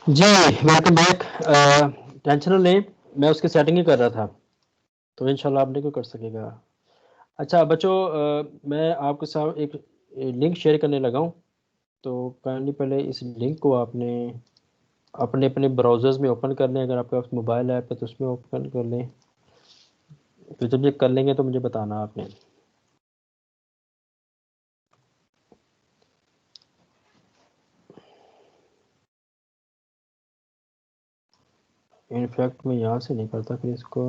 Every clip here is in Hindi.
जी, वेलकम बैक। टेंशन ना लें, मैं उसकी सेटिंग ही कर रहा था, तो इंशाल्लाह आप नहीं कोई कर सकेगा। अच्छा बच्चों, मैं आपके साथ एक लिंक शेयर करने लगा हूँ, तो काइंडली पहले इस लिंक को आपने अपने अपने ब्राउज़र्स में ओपन कर लें। अगर आपके पास मोबाइल ऐप है तो उसमें ओपन कर लें, फिर जब ये कर लेंगे तो मुझे बताना आपने। इनफैक्ट मैं यहाँ से नहीं करता, फिर इसको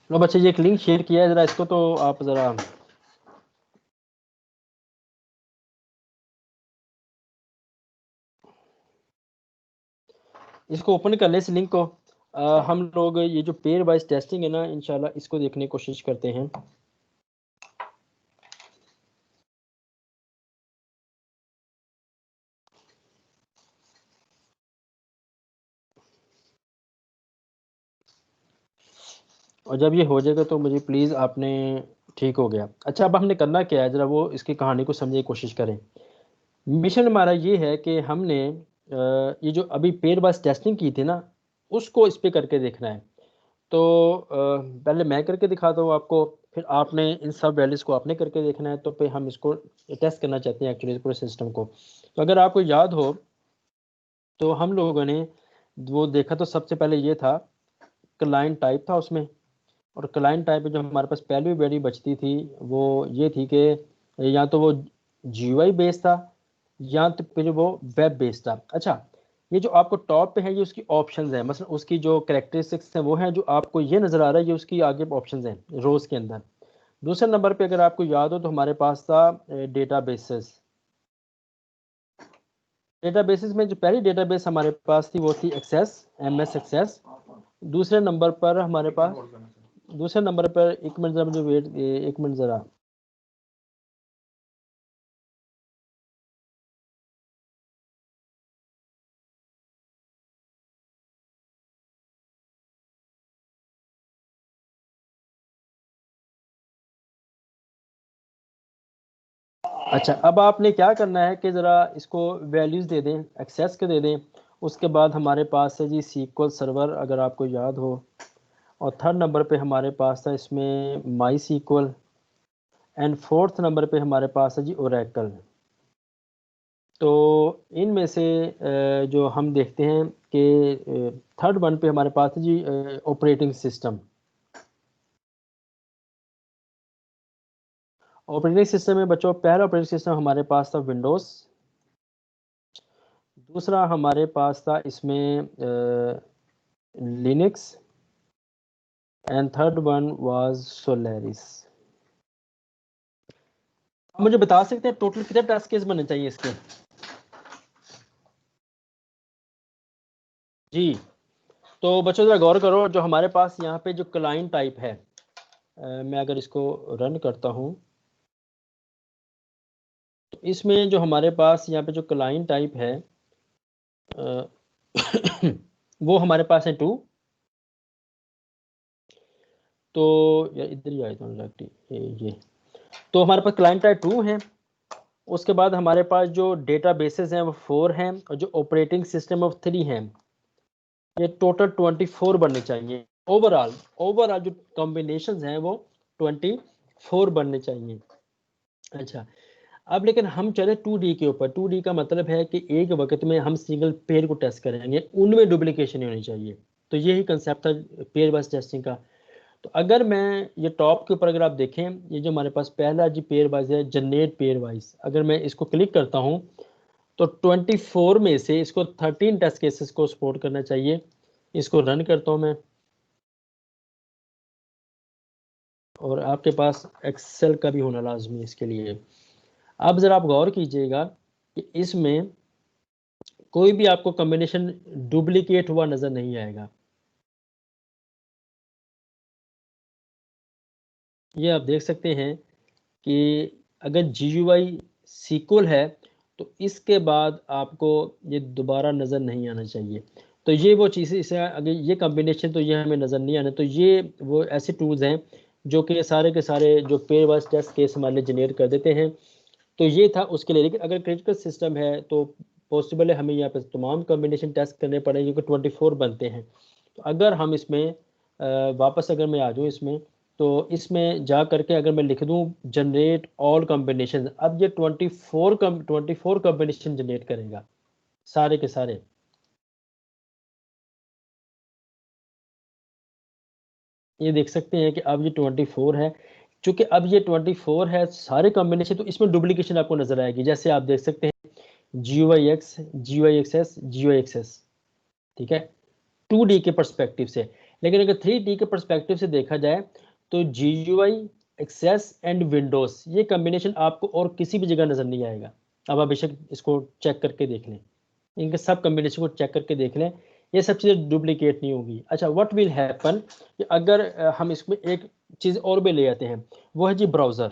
लो बच्चे, ये एक लिंक शेयर किया है, ज़रा इसको तो आप ज़रा इसको ओपन कर लें, इस लिंक को। हम लोग ये जो पेयर वाइज टेस्टिंग है ना, इंशाल्लाह इसको देखने की कोशिश करते हैं। और जब ये हो जाएगा तो मुझे प्लीज़ आपने ठीक हो गया। अच्छा, अब हमने करना क्या है, ज़रा वो इसकी कहानी को समझने की कोशिश करें। मिशन हमारा ये है कि हमने ये जो अभी पेयर वाइज़ टेस्टिंग की थी ना, उसको इस पे करके देखना है। तो पहले मैं करके दिखाता हूँ आपको, फिर आपने इन सब वैल्यूज़ को आपने करके देखना है, तो फिर हम इसको टेस्ट करना चाहते हैं एक्चुअली पूरे सिस्टम को। तो अगर आपको याद हो, तो हम लोगों ने वो देखा तो सबसे पहले ये था, क्लाइंट टाइप था उसमें। और क्लाइंट टाइप में जो हमारे पास पहली वैल्यू बचती थी, वो ये थी कि या तो वो जीयूआई बेस्ड था, या तो फिर वो वेब बेस्ड था। अच्छा, ये जो आपको टॉप पे है, ये उसकी ऑप्शंस हैं, मतलब उसकी जो कैरेक्टरिस्टिक्स हैं वो हैं, जो आपको ये नज़र आ रहा है, ये उसकी आगे ऑप्शंस हैं रोज़ के अंदर। दूसरे नंबर पे अगर आपको याद हो तो हमारे पास था डेटाबेसेस। डेटाबेसेस में जो पहली डेटाबेस हमारे पास थी वो थी एक्सेस, एमएस एक्सेस। दूसरे नंबर पर हमारे पास, दूसरे नंबर पर, एक मिनट ज़रा मुझे वेट, एक मिनट ज़रा। अच्छा, अब आपने क्या करना है कि ज़रा इसको वैल्यूज़ दे दें, एक्सेस के दे दें। उसके बाद हमारे पास है जी सीक्वल सर्वर, अगर आपको याद हो। और थर्ड नंबर पे हमारे पास था इसमें माई सीक्वल। एंड फोर्थ नंबर पे हमारे पास है जी ओरेकल। तो इनमें से जो हम देखते हैं कि थर्ड वन पे हमारे पास है जी ऑपरेटिंग सिस्टम। ऑपरेटिंग सिस्टम में बच्चों, पहला ऑपरेटिंग सिस्टम हमारे पास था विंडोज़। दूसरा हमारे पास था इसमें Linux. And third one was Solaris. मुझे बता सकते हैं टोटल कितने टेस्ट केस बनने चाहिए इसके? जी, तो बच्चों ज़रा गौर करो, जो हमारे पास यहाँ पे जो क्लाइंट टाइप है, मैं अगर इसको रन करता हूँ, तो इसमें जो हमारे पास यहाँ पे जो क्लाइंट टाइप है, अ, वो हमारे पास है 2। तो यार इधर ही आए थे ये। तो हमारे पास क्लाइंट टाइप 2 है। उसके बाद हमारे पास जो डेटाबेसेस हैं वो 4 हैं, और जो ऑपरेटिंग सिस्टम ऑफ 3 हैं। ये टोटल 24 बनने चाहिए। ओवरऑल ओवरऑल जो कॉम्बिनेशंस हैं वो 24 बनने चाहिए। अच्छा, अब लेकिन हम चले 2D के ऊपर। 2D का मतलब है कि एक वक्त में हम सिंगल पेयर को टेस्ट करेंगे, उनमें डुप्लीकेशन नहीं होनी चाहिए। तो यही कंसेप्ट था पेयर वाइज टेस्टिंग का। तो अगर मैं ये टॉप के ऊपर अगर आप देखें, ये जो हमारे पास पहला जी पेयर वाइज है, जनरेट पेयर वाइज, अगर मैं इसको क्लिक करता हूँ, तो 24 में से इसको 13 टेस्ट केसेस को सपोर्ट करना चाहिए। इसको रन करता हूँ मैं, और आपके पास एक्सेल का भी होना लाजमी है इसके लिए। अब ज़रा आप गौर कीजिएगा कि इसमें कोई भी आपको कॉम्बिनेशन डुप्लीकेट हुआ नज़र नहीं आएगा। ये आप देख सकते हैं कि अगर GUI सीक्वल है, तो इसके बाद आपको ये दोबारा नज़र नहीं आना चाहिए। तो ये वो चीज़ें, इसे अगर ये कॉम्बिनेशन तो ये हमें नज़र नहीं आने। तो ये वो ऐसे टूल्स हैं जो कि सारे के सारे जो पेयर वाइज टेस्ट केस हमारे लिए जनरेट कर देते हैं। तो ये था उसके लिए। लेकिन अगर क्रिटिकल सिस्टम है तो पॉसिबल है हमें यहाँ पे तमाम कॉम्बिनेशन टेस्ट करने पड़ेंगे, क्योंकि 24 बनते हैं। तो अगर हम इसमें वापस अगर मैं आ जाऊँ इसमें, तो इसमें जा करके अगर मैं लिख दूँ जनरेट ऑल कॉम्बिनेशन, अब ये 24 कॉम्बिनेशन जनरेट करेगा सारे के सारे। ये देख सकते हैं कि अब ये 24 है। चूंकि अब ये 24 है सारे कॉम्बिनेशन, तो इसमें डुप्लीकेशन आपको नजर आएगी। जैसे आप देख सकते हैं GUIX, GUIXS, GUIXS, ठीक है, 2D के परस्पेक्टिव से। लेकिन अगर 3D के परस्पेक्टिव से देखा जाए तो GUI, एक्सेस एंड विंडोज, ये कॉम्बिनेशन आपको और किसी भी जगह नजर नहीं आएगा। अब आप बेशक इसको चेक करके देख लें, इनके सब कॉम्बिनेशन को चेक करके देख लें, ये सब चीज़ें डुप्लीकेट नहीं होगी। अच्छा, व्हाट विल हैपन कि अगर हम इसमें एक चीज़ और भी ले आते हैं, वो है जी ब्राउज़र।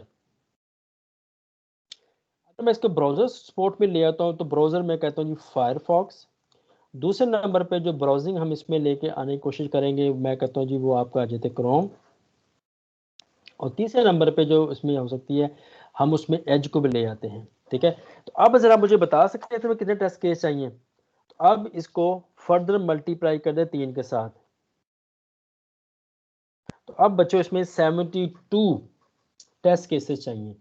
तो मैं इसको ब्राउज़र सपोर्ट में ले आता हूँ, तो ब्राउज़र में कहता हूँ जी फायरफॉक्स। दूसरे नंबर पे जो ब्राउजिंग हम इसमें लेके आने की कोशिश करेंगे, मैं कहता हूँ जी वो आपका आ जाते क्रोम। और तीसरे नंबर पे जो इसमें हो सकती है, हम उसमें एज को भी ले आते हैं, ठीक है। तो अब ज़रा मुझे बता सकते हैं तुम्हें कितने टेस्ट केस चाहिए। तो अब इसको फर्दर मल्टीप्लाई कर दे 3 के साथ। तो अब बच्चों इसमें 72 टेस्ट केसेस चाहिए।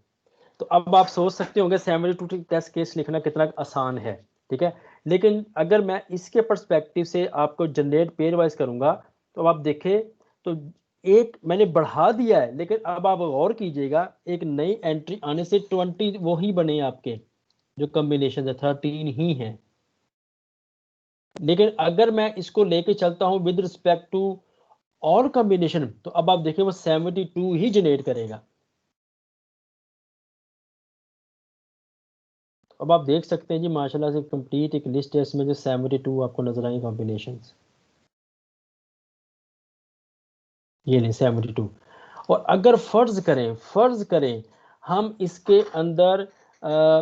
तो अब आप सोच सकते होंगे 72 टेस्ट केस लिखना कितना आसान है, ठीक है। लेकिन अगर मैं इसके पर्सपेक्टिव से आपको जनरेट पेयर वाइज करूंगा, तो अब आप देखें तो एक मैंने बढ़ा दिया है, लेकिन अब आप गौर कीजिएगा एक नई एंट्री आने से 20 वो ही बने आपके जो कॉम्बिनेशन है 13 ही है। लेकिन अगर मैं इसको लेके चलता हूं with respect to all combination, तो अब आप देखें वो 72 ही जनरेट करेगा। अब आप देख सकते हैं जी माशाल्लाह से कंप्लीट एक लिस्ट है इसमें जो 72 आपको नजर आएंगे कॉम्बिनेशंस। ये नहीं 72। और अगर फर्ज करें हम इसके अंदर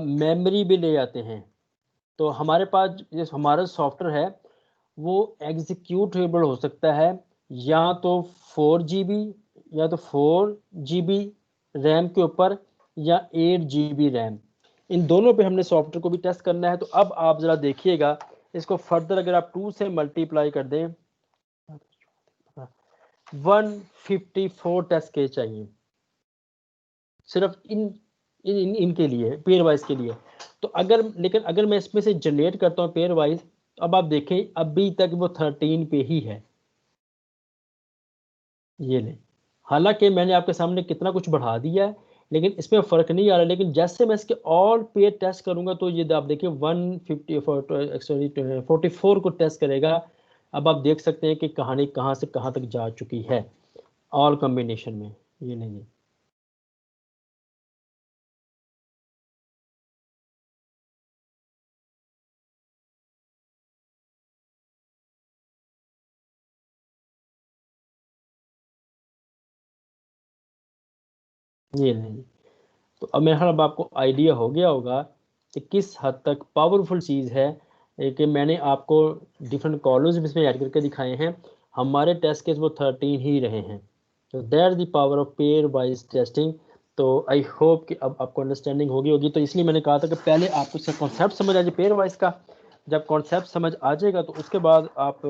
मेमोरी भी ले आते हैं, तो हमारे पास जो हमारा सॉफ्टवेयर है वो एग्जीक्यूटेबल हो सकता है या तो 4 GB, या तो 4 GB रैम के ऊपर, या 8 GB रैम। इन दोनों पे हमने सॉफ्टवेयर को भी टेस्ट करना है। तो अब आप ज़रा देखिएगा इसको फर्दर अगर आप 2 से मल्टीप्लाई कर दें, 154 टेस्ट केस चाहिए सिर्फ इनके लिए, पेयर वाइज के लिए। तो अगर लेकिन अगर मैं इसमें से जनरेट करता हूँ पेयर वाइज, अब आप देखें अभी तक वो 13 पे ही है। ये ले, हालांकि मैंने आपके सामने कितना कुछ बढ़ा दिया है, लेकिन इसमें फ़र्क नहीं आ रहा। लेकिन जैसे मैं इसके ऑल पेयर टेस्ट करूंगा, तो ये आप देखिए 44 को टेस्ट करेगा। अब आप देख सकते हैं कि कहानी कहाँ से कहाँ तक जा चुकी है ऑल कॉम्बिनेशन में। ये नहीं, ये नहीं। तो अब मेरा अब आपको आइडिया हो गया होगा कि किस हद तक पावरफुल चीज़ है। कि मैंने आपको डिफरेंट कॉलम्स भी इसमें ऐड करके दिखाए हैं। हमारे टेस्ट केस वो 13 ही रहे हैं। तो that the power of pair wise testing. तो आई होप कि अब आपको अंडरस्टैंडिंग होगी। तो इसलिए मैंने कहा था कि पहले आपको इसका कॉन्सेप्ट समझ आ जाए पेयर वाइज का। जब कॉन्सेप्ट समझ आ जाएगा तो उसके बाद आप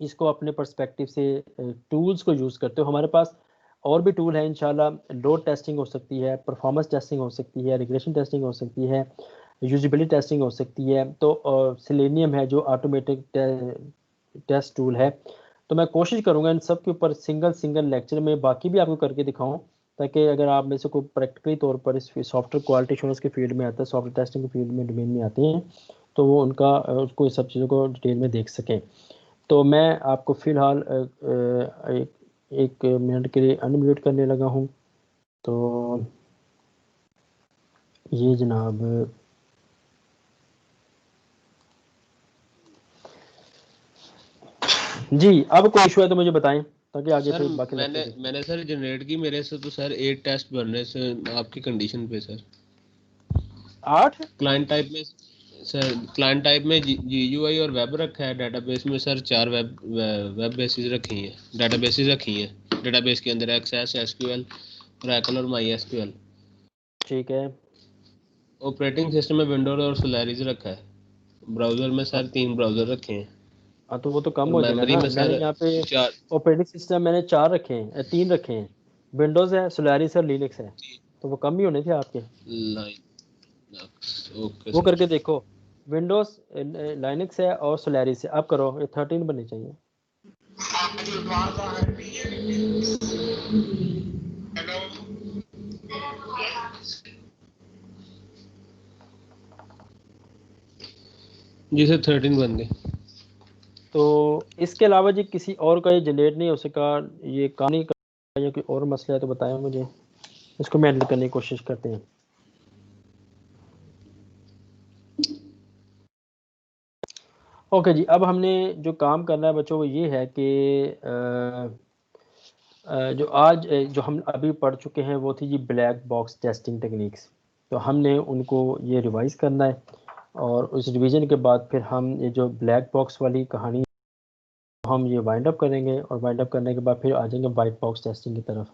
इसको अपने पर्सपेक्टिव से टूल्स को यूज़ करते हो। हमारे पास और भी टूल है इंशाल्लाह। लोड टेस्टिंग हो सकती है, परफॉर्मेंस टेस्टिंग हो सकती है, रिग्रेशन टेस्टिंग हो सकती है, यूजिबिलिटी टेस्टिंग हो सकती है। तो सेलेनियम है जो ऑटोमेटिक टेस्ट टूल है। तो मैं कोशिश करूंगा इन सब के ऊपर सिंगल सिंगल लेक्चर में बाकी भी आपको करके दिखाऊं, ताकि अगर आप में से कोई प्रैक्टिकली तौर पर इस सॉफ्टवेयर क्वालिटी एश्योरेंस के फील्ड में आता है, सॉफ्टवेयर टेस्टिंग के फील्ड में डोमेन में आते हैं, तो वो उनका उसको इस सब चीज़ों को डिटेल में देख सकें। तो मैं आपको फ़िलहाल एक मिनट के लिए अनम्यूट करने लगा हूँ। तो ये जनाब जी, अब कोई इशू है तो मुझे बताएं, ताकि आगे सर फिर बाकी मैंने लेक्चर मैंने सर जनरेट की, मेरे से तो सर 8 टेस्ट बन रहे से आपकी कंडीशन पे सर। 8 क्लाइंट टाइप में सर क्लाइंट टाइप में GUI और वेब रखा है, डेटाबेस में सर 4 वेब बेसिस रखी हैं, डेटाबेसेस रखी हैं। डेटाबेस के अंदर एक्सेस, SQL, Oracle और MySQL। ठीक है। ऑपरेटिंग सिस्टम में विंडोज और सोलारिस रखा है। ब्राउज़र में हाँ सर 3 ब्राउज़र रखे हैं। हाँ, तो वो तो कम और हो जाएगा मेमोरी ना। में मैंने सर यहाँ पे 4। ऑपरेटिंग सिस्टम मैंने 4 रखे हैं, 3 रखे हैं। विंडोज़ है, सोलारिस है, लिनक्स है, तो वो कम ही होने थे आपके। ओके वो सर। करके देखो, विंडोज़, लाइनक्स है और सोलारिस है, अब करो, ये 13 बननी चाहिए। जी सर 13 बन गए। तो इसके अलावा जी किसी और का ये जनरेट नहीं हो सका, ये काम नहीं कर, या कोई और मसला है तो बताएं मुझे, इसको मैं हैंडल करने की कोशिश करते हैं। ओके जी, अब हमने जो काम करना है बच्चों वो ये है कि जो आज जो हम अभी पढ़ चुके हैं वो थी जी ब्लैक बॉक्स टेस्टिंग टेक्निक्स। तो हमने उनको ये रिवाइज़ करना है, और उस रिवीजन के बाद फिर हम ये जो ब्लैक बॉक्स वाली कहानी हम ये वाइंड अप करेंगे, और वाइंड अप करने के बाद फिर आ जाएंगे वाइट बॉक्स टेस्टिंग की तरफ।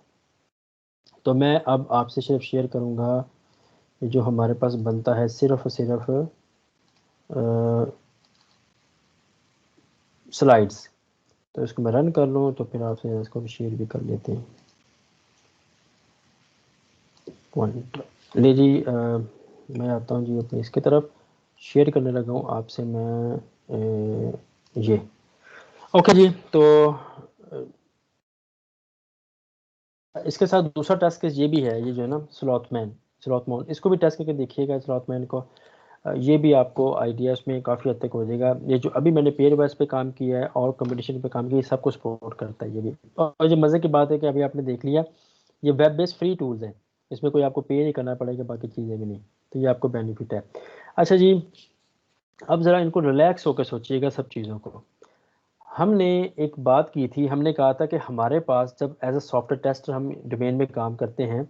तो मैं अब आपसे सिर्फ शेयर करूँगा ये जो हमारे पास बनता है सिर्फ और सिर्फ स्लाइड्स। तो इसको मैं रन कर लूँ तो फिर आपसे इसको शेयर भी कर लेते हैं। पॉइंट ले जी, मैं आता हूँ जी अपनी इसकी तरफ, शेयर करने लगा हूँ आपसे मैं ये। ओके जी, तो इसके साथ दूसरा टास्क ये भी है, ये जो है ना स्लॉथमैन, इसको भी टेस्ट करके देखिएगा स्लॉथमैन को। ये भी आपको आइडियाज़ में काफ़ी हद तक हो जाएगा। ये जो अभी मैंने पेयर वाइज पे काम किया है और कंपटीशन पे काम किया, ये सबको सपोर्ट करता है ये भी। और जो मज़े की बात है कि अभी आपने देख लिया, ये वेब बेस्ड फ्री टूल्स हैं, इसमें कोई आपको पे नहीं करना पड़ेगा, बाकी चीज़ें भी नहीं, तो ये आपको बेनिफिट है। अच्छा जी, अब ज़रा इनको रिलैक्स होकर सोचिएगा सब चीज़ों को। हमने एक बात की थी, हमने कहा था कि हमारे पास जब एज अ सॉफ्टवेयर टेस्टर हम डोमेन में काम करते हैं,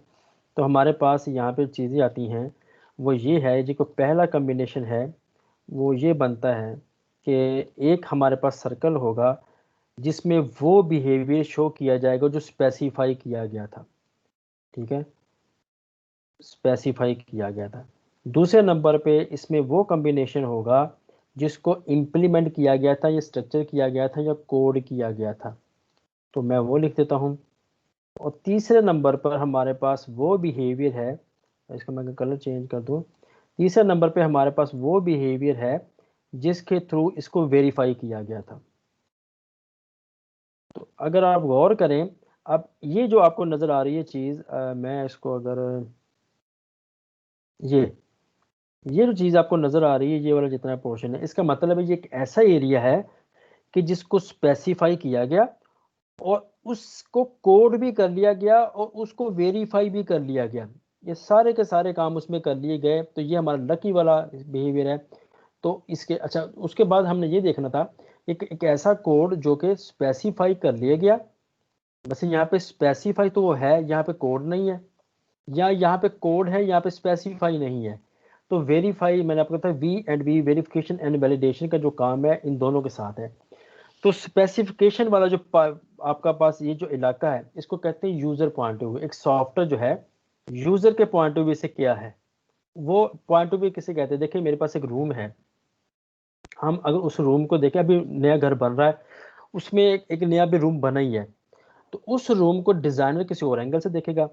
तो हमारे पास यहाँ पे चीज़ें आती हैं, वो ये है जी, को पहला कम्बिनेशन है वो ये बनता है कि एक हमारे पास सर्कल होगा जिसमें वो बिहेवियर शो किया जाएगा जो स्पेसिफाई किया गया था। ठीक है, स्पेसिफाई किया गया था। दूसरे नंबर पे इसमें वो कॉम्बिनेशन होगा जिसको इम्प्लीमेंट किया गया था, या स्ट्रक्चर किया गया था, या कोड किया गया था, तो मैं वो लिख देता हूँ। और तीसरे नंबर पर हमारे पास वो बिहेवियर है, इसका मैं कलर चेंज कर दूँ। तीसरे नंबर पे हमारे पास वो बिहेवियर है जिसके थ्रू इसको वेरीफाई किया गया था। तो अगर आप गौर करें, अब ये जो आपको नज़र आ रही है चीज़, मैं इसको अगर ये जो चीज़ आपको नज़र आ रही है, ये वाला जितना पोर्शन है, इसका मतलब है ये एक ऐसा एरिया है कि जिसको स्पेसिफाई किया गया और उसको कोड भी कर लिया गया और उसको वेरीफाई भी कर लिया गया। ये सारे के सारे काम उसमें कर लिए गए, तो ये हमारा लकी वाला बिहेवियर है। तो इसके अच्छा, उसके बाद हमने ये देखना था एक ऐसा कोड जो कि स्पेसिफाई कर लिया गया, बस यहाँ पे स्पेसिफाई तो वो है, यहाँ पे कोड नहीं है, या यहाँ पे कोड है, यहाँ पे स्पेसिफाई नहीं है। तो वेरीफाई, मैंने आपको बताया वी वेरिफिकेशन एंड वैलिडेशन का जो काम है इन दोनों के साथ है। तो स्पेसिफिकेशन वाला जो आपका पास ये जो इलाका है, इसको कहते हैं यूजर पॉइंट ऑफ व्यू। एक सॉफ्टवेयर जो है यूजर के पॉइंट ऑफ व्यू से क्या है, वो पॉइंट ऑफ व्यू किसे कहते हैं। देखिए मेरे पास एक रूम है, हम अगर उस रूम को देखें, अभी नया घर बन रहा है, उसमें एक नया भी रूम बना ही है, तो उस रूम को डिज़ाइनर किसी और एंगल से देखेगा,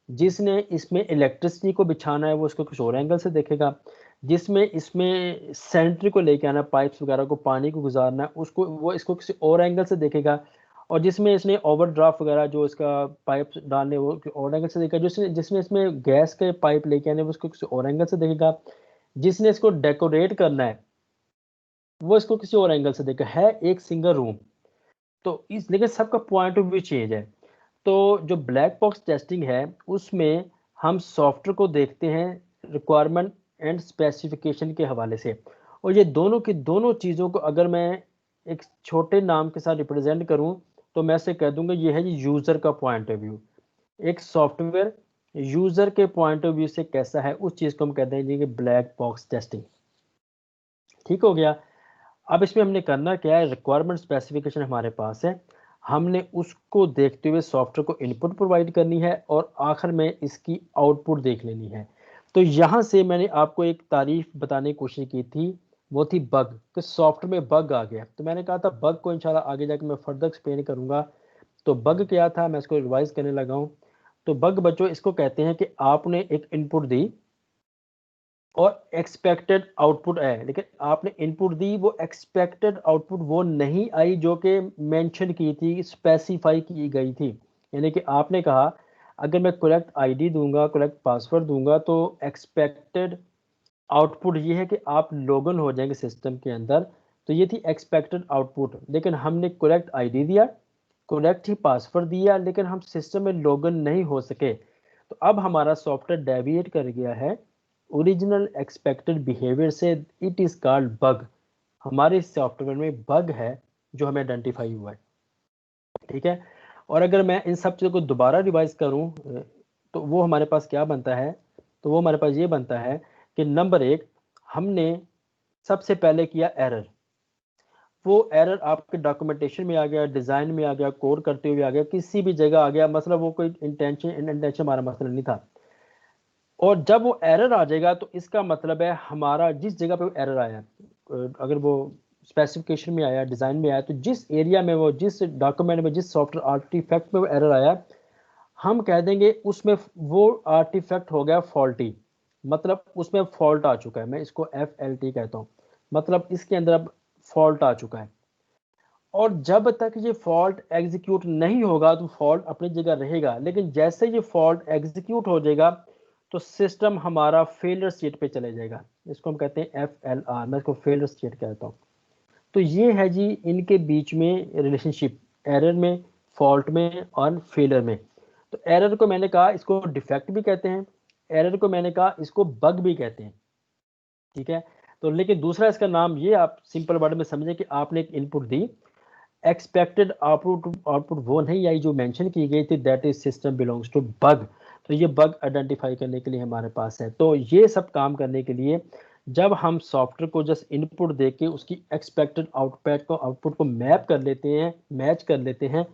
जिसने इसमें इलेक्ट्रिसिटी को बिछाना है वो उसको कुछ और एंगल से देखेगा, जिसमें इसमें सेंट्री को लेके आना, पाइप्स वगैरह को, पानी को गुजारना है, उसको वो इसको किसी और एंगल से देखेगा, और जिसमें इसने ओवरड्राफ्ट वगैरह जो इसका पाइप डालने वो और एंगल से देखेगा, जिसमें जिसमें इसमें गैस के पाइप लेके आने वो उसको किसी और एंगल से देखेगा, जिसने इसको डेकोरेट करना है वो इसको किसी और एंगल से देखेगा। है एक सिंगल रूम, तो इस लेकिन सबका पॉइंट ऑफ व्यू चेंज है। तो जो ब्लैक बॉक्स टेस्टिंग है उसमें हम सॉफ्टवेयर को देखते हैं रिक्वायरमेंट एंड स्पेसिफिकेशन के हवाले से, और ये दोनों की दोनों चीज़ों को अगर मैं एक छोटे नाम के साथ रिप्रेजेंट करूं, तो मैं से कह दूंगा ये है जी यूज़र का पॉइंट ऑफ व्यू। एक सॉफ्टवेयर यूज़र के पॉइंट ऑफ व्यू से कैसा है, उस चीज़ को हम कहते हैं जी कि ब्लैक बॉक्स टेस्टिंग। ठीक हो गया। अब इसमें हमने करना क्या है, रिक्वायरमेंट स्पेसिफिकेशन हमारे पास है, हमने उसको देखते हुए सॉफ्टवेयर को इनपुट प्रोवाइड करनी है और आखिर में इसकी आउटपुट देख लेनी है। तो यहाँ से मैंने आपको एक तारीफ बताने की कोशिश की थी, वो थी बग, कि सॉफ्टवेयर में बग आ गया। तो मैंने कहा था बग को इंशाल्लाह आगे जाकर मैं फर्दर एक्सप्लेन करूंगा। तो बग क्या था, मैं इसको रिवाइज करने लगा हूँ। तो बग बच्चों इसको कहते हैं कि आपने एक इनपुट दी और एक्सपेक्टेड आउटपुट आया, लेकिन आपने इनपुट दी, वो एक्सपेक्टेड आउटपुट वो नहीं आई जो कि मेंशन की थी, स्पेसिफाई की गई थी। यानी कि आपने कहा अगर मैं करेक्ट आईडी दूंगा, करेक्ट पासवर्ड दूंगा, तो एक्सपेक्टेड आउटपुट ये है कि आप लॉगिन हो जाएंगे सिस्टम के अंदर। तो ये थी एक्सपेक्टेड आउटपुट, लेकिन हमने करेक्ट आईडी दिया, करेक्ट ही पासवर्ड दिया, लेकिन हम सिस्टम में लॉगिन नहीं हो सके। तो अब हमारा सॉफ्टवेयर डेविएट कर गया है ओरिजिनल एक्सपेक्टेड बिहेवियर से। It is called bug. हमारे सॉफ्टवेयर में बग है जो हमें आइडेंटिफाई हुआ है, ठीक है। और अगर मैं इन सब चीज़ों को दोबारा रिवाइज करूं तो वो हमारे पास क्या बनता है, तो वो हमारे पास ये बनता है कि नंबर एक, हमने सबसे पहले किया एरर। वो एरर आपके डॉक्यूमेंटेशन में आ गया, डिज़ाइन में आ गया, कोड करते हुए आ गया, किसी भी जगह आ गया, मतलब वो कोई इंटेंशन हमारा मसला नहीं था। और जब वो एरर आ जाएगा तो इसका मतलब है हमारा जिस जगह पे वो एरर आया, अगर वो स्पेसिफिकेशन में आया, डिज़ाइन में आया, तो जिस एरिया में वो, जिस डॉक्यूमेंट में, जिस सॉफ्टवेयर आर्टिफैक्ट में वो एरर आया, हम कह देंगे उसमें वो आर्टिफैक्ट हो गया फॉल्टी, मतलब उसमें फॉल्ट आ चुका है। मैं इसको FLT कहता हूँ, मतलब इसके अंदर अब फॉल्ट आ चुका है। और जब तक ये फॉल्ट एग्जीक्यूट नहीं होगा तो फॉल्ट अपनी जगह रहेगा, लेकिन जैसे ये फॉल्ट एग्जीक्यूट हो जाएगा तो सिस्टम हमारा फेलियर स्टेट पे चले जाएगा। इसको हम कहते हैं FLR, मैं इसको फेलियर स्टेट कहता हूँ। तो ये है जी इनके बीच में रिलेशनशिप, एरर में, फॉल्ट में और फेलियर में। तो एरर को मैंने कहा इसको डिफेक्ट भी कहते हैं, एरर को मैंने कहा इसको बग भी कहते हैं, ठीक है। तो लेकिन दूसरा इसका नाम ये आप सिंपल वर्ड में समझें कि आपने एक इनपुट दी, एक्सपेक्टेड आउटपुट वो नहीं आई जो मेंशन की गई थी, that is system belongs to bug. तो ये बग आइडेंटिफाई करने के लिए हमारे पास है। तो ये सब काम करने के लिए जब हम सॉफ्टवेयर को जस्ट इनपुट दे के उसकी एक्सपेक्टेड आउटपुट को मैप कर लेते हैं, मैच कर लेते हैं,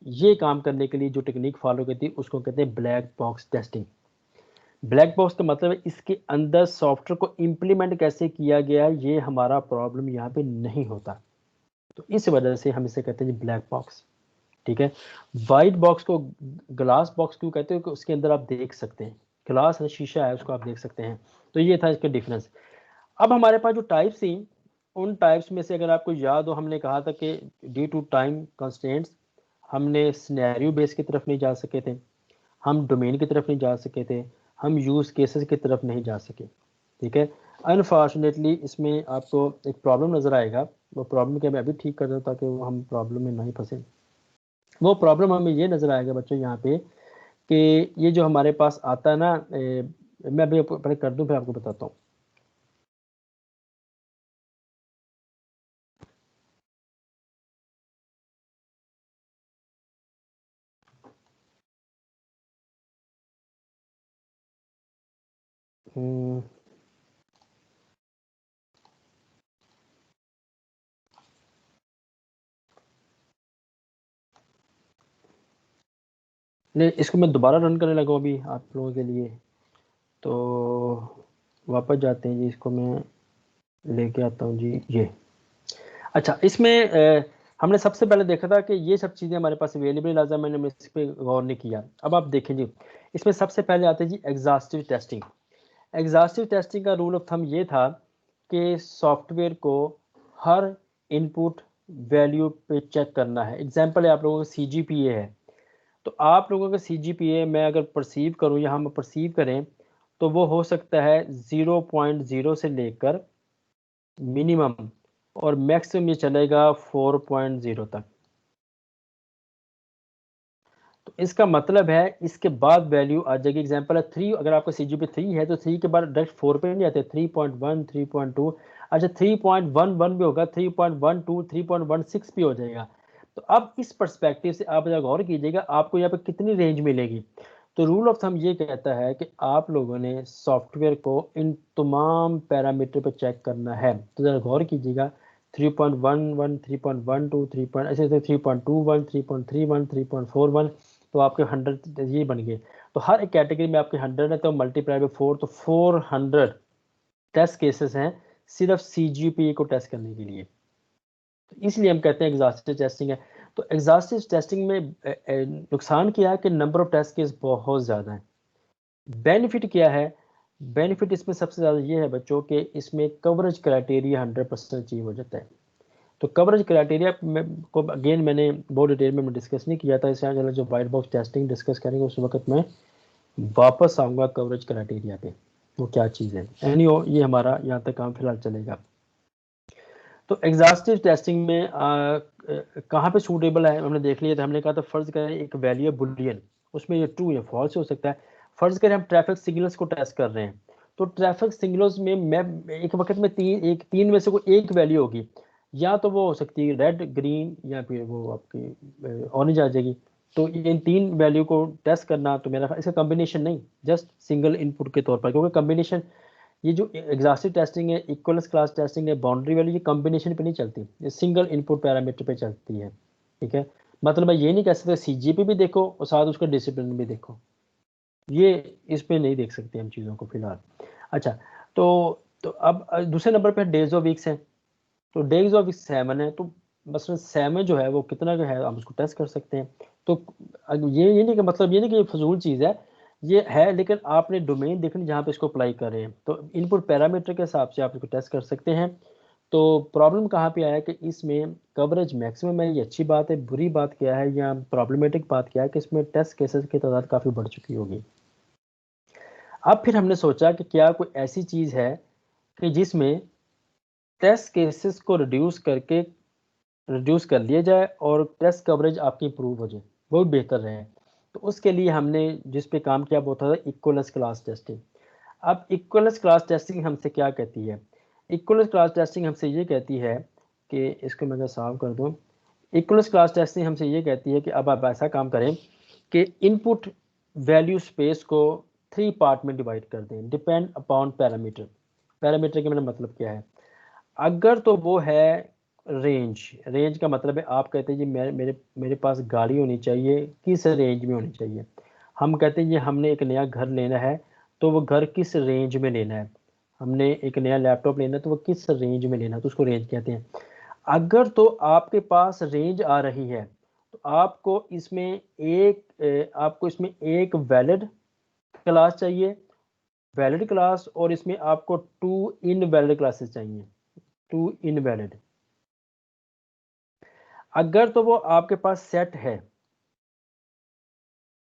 ये काम करने के लिए जो टेक्निक फॉलो करती है उसको कहते हैं black box testing. Black box का मतलब है इसके अंदर सॉफ्टवेयर को इम्प्लीमेंट कैसे किया गया, ये हमारा प्रॉब्लम यहाँ पे नहीं होता। तो इस वजह से हम इसे कहते हैं जी ब्लैक बॉक्स, ठीक है। वाइट बॉक्स को ग्लास बॉक्स क्यों कहते हैं, कि उसके अंदर आप देख सकते हैं, ग्लास है, शीशा है, उसको आप देख सकते हैं। तो ये था इसका डिफरेंस। अब हमारे पास जो टाइप्स थी, उन टाइप्स में से अगर आपको याद हो, हमने कहा था कि ड्यू टू टाइम कंस्ट्रेंट्स हमने सिनेरियो बेस की तरफ नहीं जा सके थे, हम डोमेन की तरफ नहीं जा सके थे, हम यूज़ केसेस की तरफ नहीं जा सके, ठीक है। अनफॉर्चुनेटली इसमें आपको एक प्रॉब्लम नज़र आएगा, वो प्रॉब्लम के मैं अभी ठीक कर दूँ ताकि वो हम प्रॉब्लम में नहीं फंसे। वो प्रॉब्लम हमें ये नज़र आएगा बच्चों यहाँ पे कि ये जो हमारे पास आता है ना, मैं अभी पहले कर दूँ फिर आपको बताता हूँ। हम्म, नहीं, इसको मैं दोबारा रन करने लगा हूँ अभी आप लोगों के लिए। तो वापस जाते हैं जी, इसको मैं लेके आता हूँ जी। ये अच्छा, इसमें हमने सबसे पहले देखा था कि ये सब चीज़ें हमारे पास अवेलेबल, लिहाजा मैंने इस पर गौर नहीं किया। अब आप देखें जी, इसमें सबसे पहले आते हैं जी एग्जॉस्टिव टेस्टिंग। एग्जॉस्टिव टेस्टिंग का रूल ऑफ थंब ये था कि सॉफ्टवेयर को हर इनपुट वैल्यू पे चेक करना है। एग्जांपल है आप लोगों का CGPA है, तो आप लोगों का CGPA मैं अगर परसीव करूं या हम परसीव करें तो वो हो सकता है 0.0 से लेकर मिनिमम और मैक्सिमम ये चलेगा 4.0 तक। तो इसका मतलब है इसके बाद वैल्यू आ जाएगी। एग्जांपल है 3, अगर आपका CGPA 3 है तो 3 के बाद डायरेक्ट 4 पे नहीं आते, 3.1, 3.2, अच्छा 3.11 भी होगा, 3.12, 3.16 भी हो जाएगा। तो अब इस पर्सपेक्टिव से आप अगर गौर कीजिएगा आपको यहाँ पे कितनी रेंज मिलेगी तो रूल ऑफ थंब ये कहता है कि आप लोगों ने सॉफ्टवेयर को इन तमाम पैरामीटर पर चेक करना है। तो ज़रा गौर कीजिएगा, 3.11, 3.12, 3 ऐसे 3.21, 3.31, 3.41, तो आपके 100 ये बन गए। तो हर एक कैटेगरी में आपके 100 है, तो मल्टीप्लाई बाय 4, तो 400 टेस्ट केसेस हैं सिर्फ CGPA को टेस्ट करने के लिए। तो इसलिए हम कहते हैं एग्जॉस्टिव टेस्टिंग है। तो एग्जॉस्टिव टेस्टिंग में नुकसान क्या है कि नंबर ऑफ टेस्ट केस बहुत ज़्यादा है। बेनिफिट क्या है? बेनिफिट इसमें सबसे ज़्यादा ये है बच्चों के इसमें कवरेज क्राइटेरिया 100% अचीव हो जाता है। तो कवरेज क्राइटेरिया को अगेन मैंने बहुत डिटेल में डिस्कस नहीं किया था, इससे जो वाइट बॉक्स टेस्टिंग डिस्कस करेंगे उस वक्त मैं वापस आऊँगा कवरेज क्राइटेरिया पे, वो क्या चीज़ है। ये हमारा यहाँ तक काम फिलहाल चलेगा। तो एग्जॉस्टिव टेस्टिंग में कहाँ पे सूटेबल है हमने देख लिया था। हमने कहा था फर्ज करें एक वैल्यू है बुलियन, उसमें ये ट्रू या फॉल्स हो सकता है। फर्ज करें हम ट्रैफिक सिग्नल्स को टेस्ट कर रहे हैं, तो ट्रैफिक सिग्नल्स में मैं एक वक्त में तीन में से कोई एक वैल्यू होगी, या तो वो हो सकती है रेड, ग्रीन, या फिर वो आपकी ऑरेंज आ जाएगी। तो इन तीन वैल्यू को टेस्ट करना, तो मेरा इसका कम्बिनेशन नहीं, जस्ट सिंगल इनपुट के तौर पर, क्योंकि कम्बिनेशन ये जो एग्जॉस्टिव टेस्टिंग है, इक्वलेंस क्लास टेस्टिंग है, बाउंड्री वैल्यू, ये कॉम्बिनेशन पे नहीं चलती, ये सिंगल इनपुट पैरामीटर पे चलती है। ठीक है, मतलब मैं ये नहीं कह सकता CGP भी देखो और साथ उसका डिसिप्लिन भी देखो, ये इस पे नहीं देख सकते हम चीज़ों को फिलहाल। अच्छा, तो अब दूसरे नंबर पे डेज ऑफ वीक्स है। तो डेज ऑफ वीक्स 7 है, तो मसलन 7 जो है वो कितना का है, हम उसको टेस्ट कर सकते हैं। तो ये नहीं कि मतलब ये नहीं कि ये फजूल चीज़ है, ये है, लेकिन आपने डोमेन देखनी जहाँ पे इसको अप्लाई कर रहे हैं। तो इनपुट पैरामीटर के हिसाब से आप इसको टेस्ट कर सकते हैं। तो प्रॉब्लम कहाँ पे आया कि इसमें कवरेज मैक्सिमम है, ये अच्छी बात है। बुरी बात क्या है या प्रॉब्लमेटिक बात क्या है कि इसमें टेस्ट केसेस की तादाद काफ़ी बढ़ चुकी होगी। अब फिर हमने सोचा कि क्या कोई ऐसी चीज़ है कि जिसमें टेस्ट केसेस को रिड्यूस कर लिया जाए और टेस्ट कवरेज आपकी इंप्रूव हो जाए, बहुत बेहतर रहे। तो उसके लिए हमने जिस पे काम किया वो था इक्वलेंस क्लास टेस्टिंग। अब इक्वलेंस क्लास टेस्टिंग हमसे क्या कहती है? इक्वलेंस क्लास टेस्टिंग हमसे ये कहती है कि इसको मैं साफ कर दूं। इक्वलेंस क्लास टेस्टिंग हमसे ये कहती है कि अब आप ऐसा काम करें कि इनपुट वैल्यू स्पेस को 3 पार्ट में डिवाइड कर दें, डिपेंड अपॉन पैरामीटर। पैरामीटर के मेरा मतलब क्या है? अगर तो वो है रेंज का मतलब है आप कहते हैं जी मेरे पास गाड़ी होनी चाहिए, किस रेंज में होनी चाहिए। हम कहते हैं जी हमने एक नया घर लेना है, तो वो घर किस रेंज में लेना है। हमने एक नया लैपटॉप लेना है, तो वो किस रेंज में लेना है, तो उसको रेंज कहते हैं। अगर तो आपके पास रेंज आ रही है, तो आपको इसमें एक वैलिड क्लास चाहिए, वैलिड क्लास, और इसमें आपको 2 इनवैलिड क्लासेस चाहिए, 2 इनवैलिड। अगर तो वो आपके पास सेट है,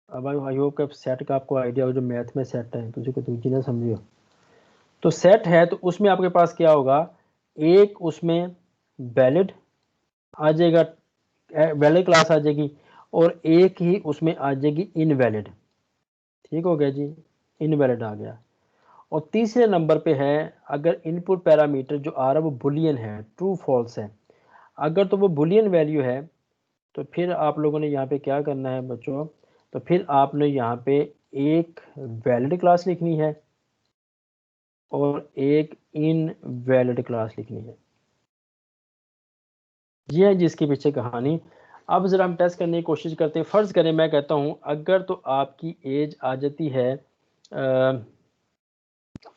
अब आई होप कि सेट का आपको आइडिया हो, जो मैथ में सेट है तुझे को दूसरी ना समझियो। तो सेट है तो उसमें आपके पास क्या होगा, एक उसमें वैलिड आ जाएगा, वैलिड क्लास आ जाएगी, और एक ही उसमें आ जाएगी इनवैलिड। ठीक हो गया जी, इनवैलिड आ गया। और तीसरे नंबर पे है, अगर इनपुट पैरामीटर जो आ रहा है वो बुलियन है, ट्रू फॉल्स है। अगर तो वो बुलियन वैल्यू है, तो फिर आप लोगों ने यहाँ पे क्या करना है बच्चों, तो फिर आपने यहाँ पे एक वैलिड क्लास लिखनी है और एक इनवैलिड क्लास लिखनी है। ये है जिसके पीछे कहानी। अब ज़रा हम टेस्ट करने की कोशिश करते हैं। फ़र्ज़ करें मैं कहता हूँ अगर तो आपकी एज आ जाती है,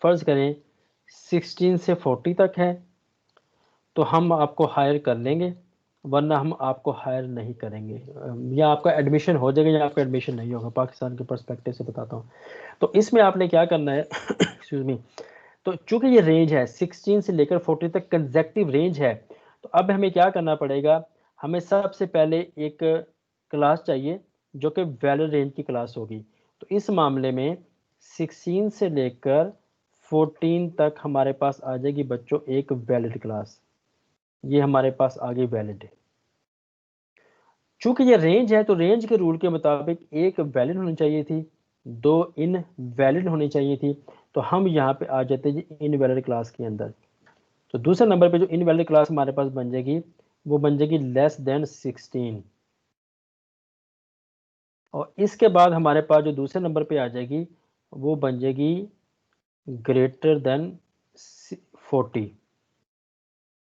फ़र्ज़ करें 16 से 40 तक है, तो हम आपको हायर कर लेंगे, वरना हम आपको हायर नहीं करेंगे। या आपका एडमिशन हो जाएगा या आपका एडमिशन नहीं होगा, पाकिस्तान के पर्सपेक्टिव से बताता हूँ। तो इसमें आपने क्या करना है एक्सक्यूज मी। तो चूंकि ये रेंज है 16 से लेकर 40 तक कंजेक्टिव रेंज है, तो अब हमें क्या करना पड़ेगा, हमें सबसे पहले एक क्लास चाहिए जो कि वैलिड रेंज की क्लास होगी। तो इस मामले में 16 से लेकर 14 तक हमारे पास आ जाएगी बच्चों एक वैलिड क्लास। ये हमारे पास आगे वैलिड है। चूंकि ये रेंज है तो रेंज के रूल के मुताबिक एक वैलिड होनी चाहिए थी, 2 इनवैलिड होनी चाहिए थी। तो हम यहाँ पे आ जाते हैं जी इनवैलिड क्लास के अंदर। तो दूसरे नंबर पे जो इनवैलिड क्लास हमारे पास बन जाएगी वो बन जाएगी लेस देन 16, और इसके बाद हमारे पास जो दूसरे नंबर पे आ जाएगी वो बन जाएगी ग्रेटर देन 40।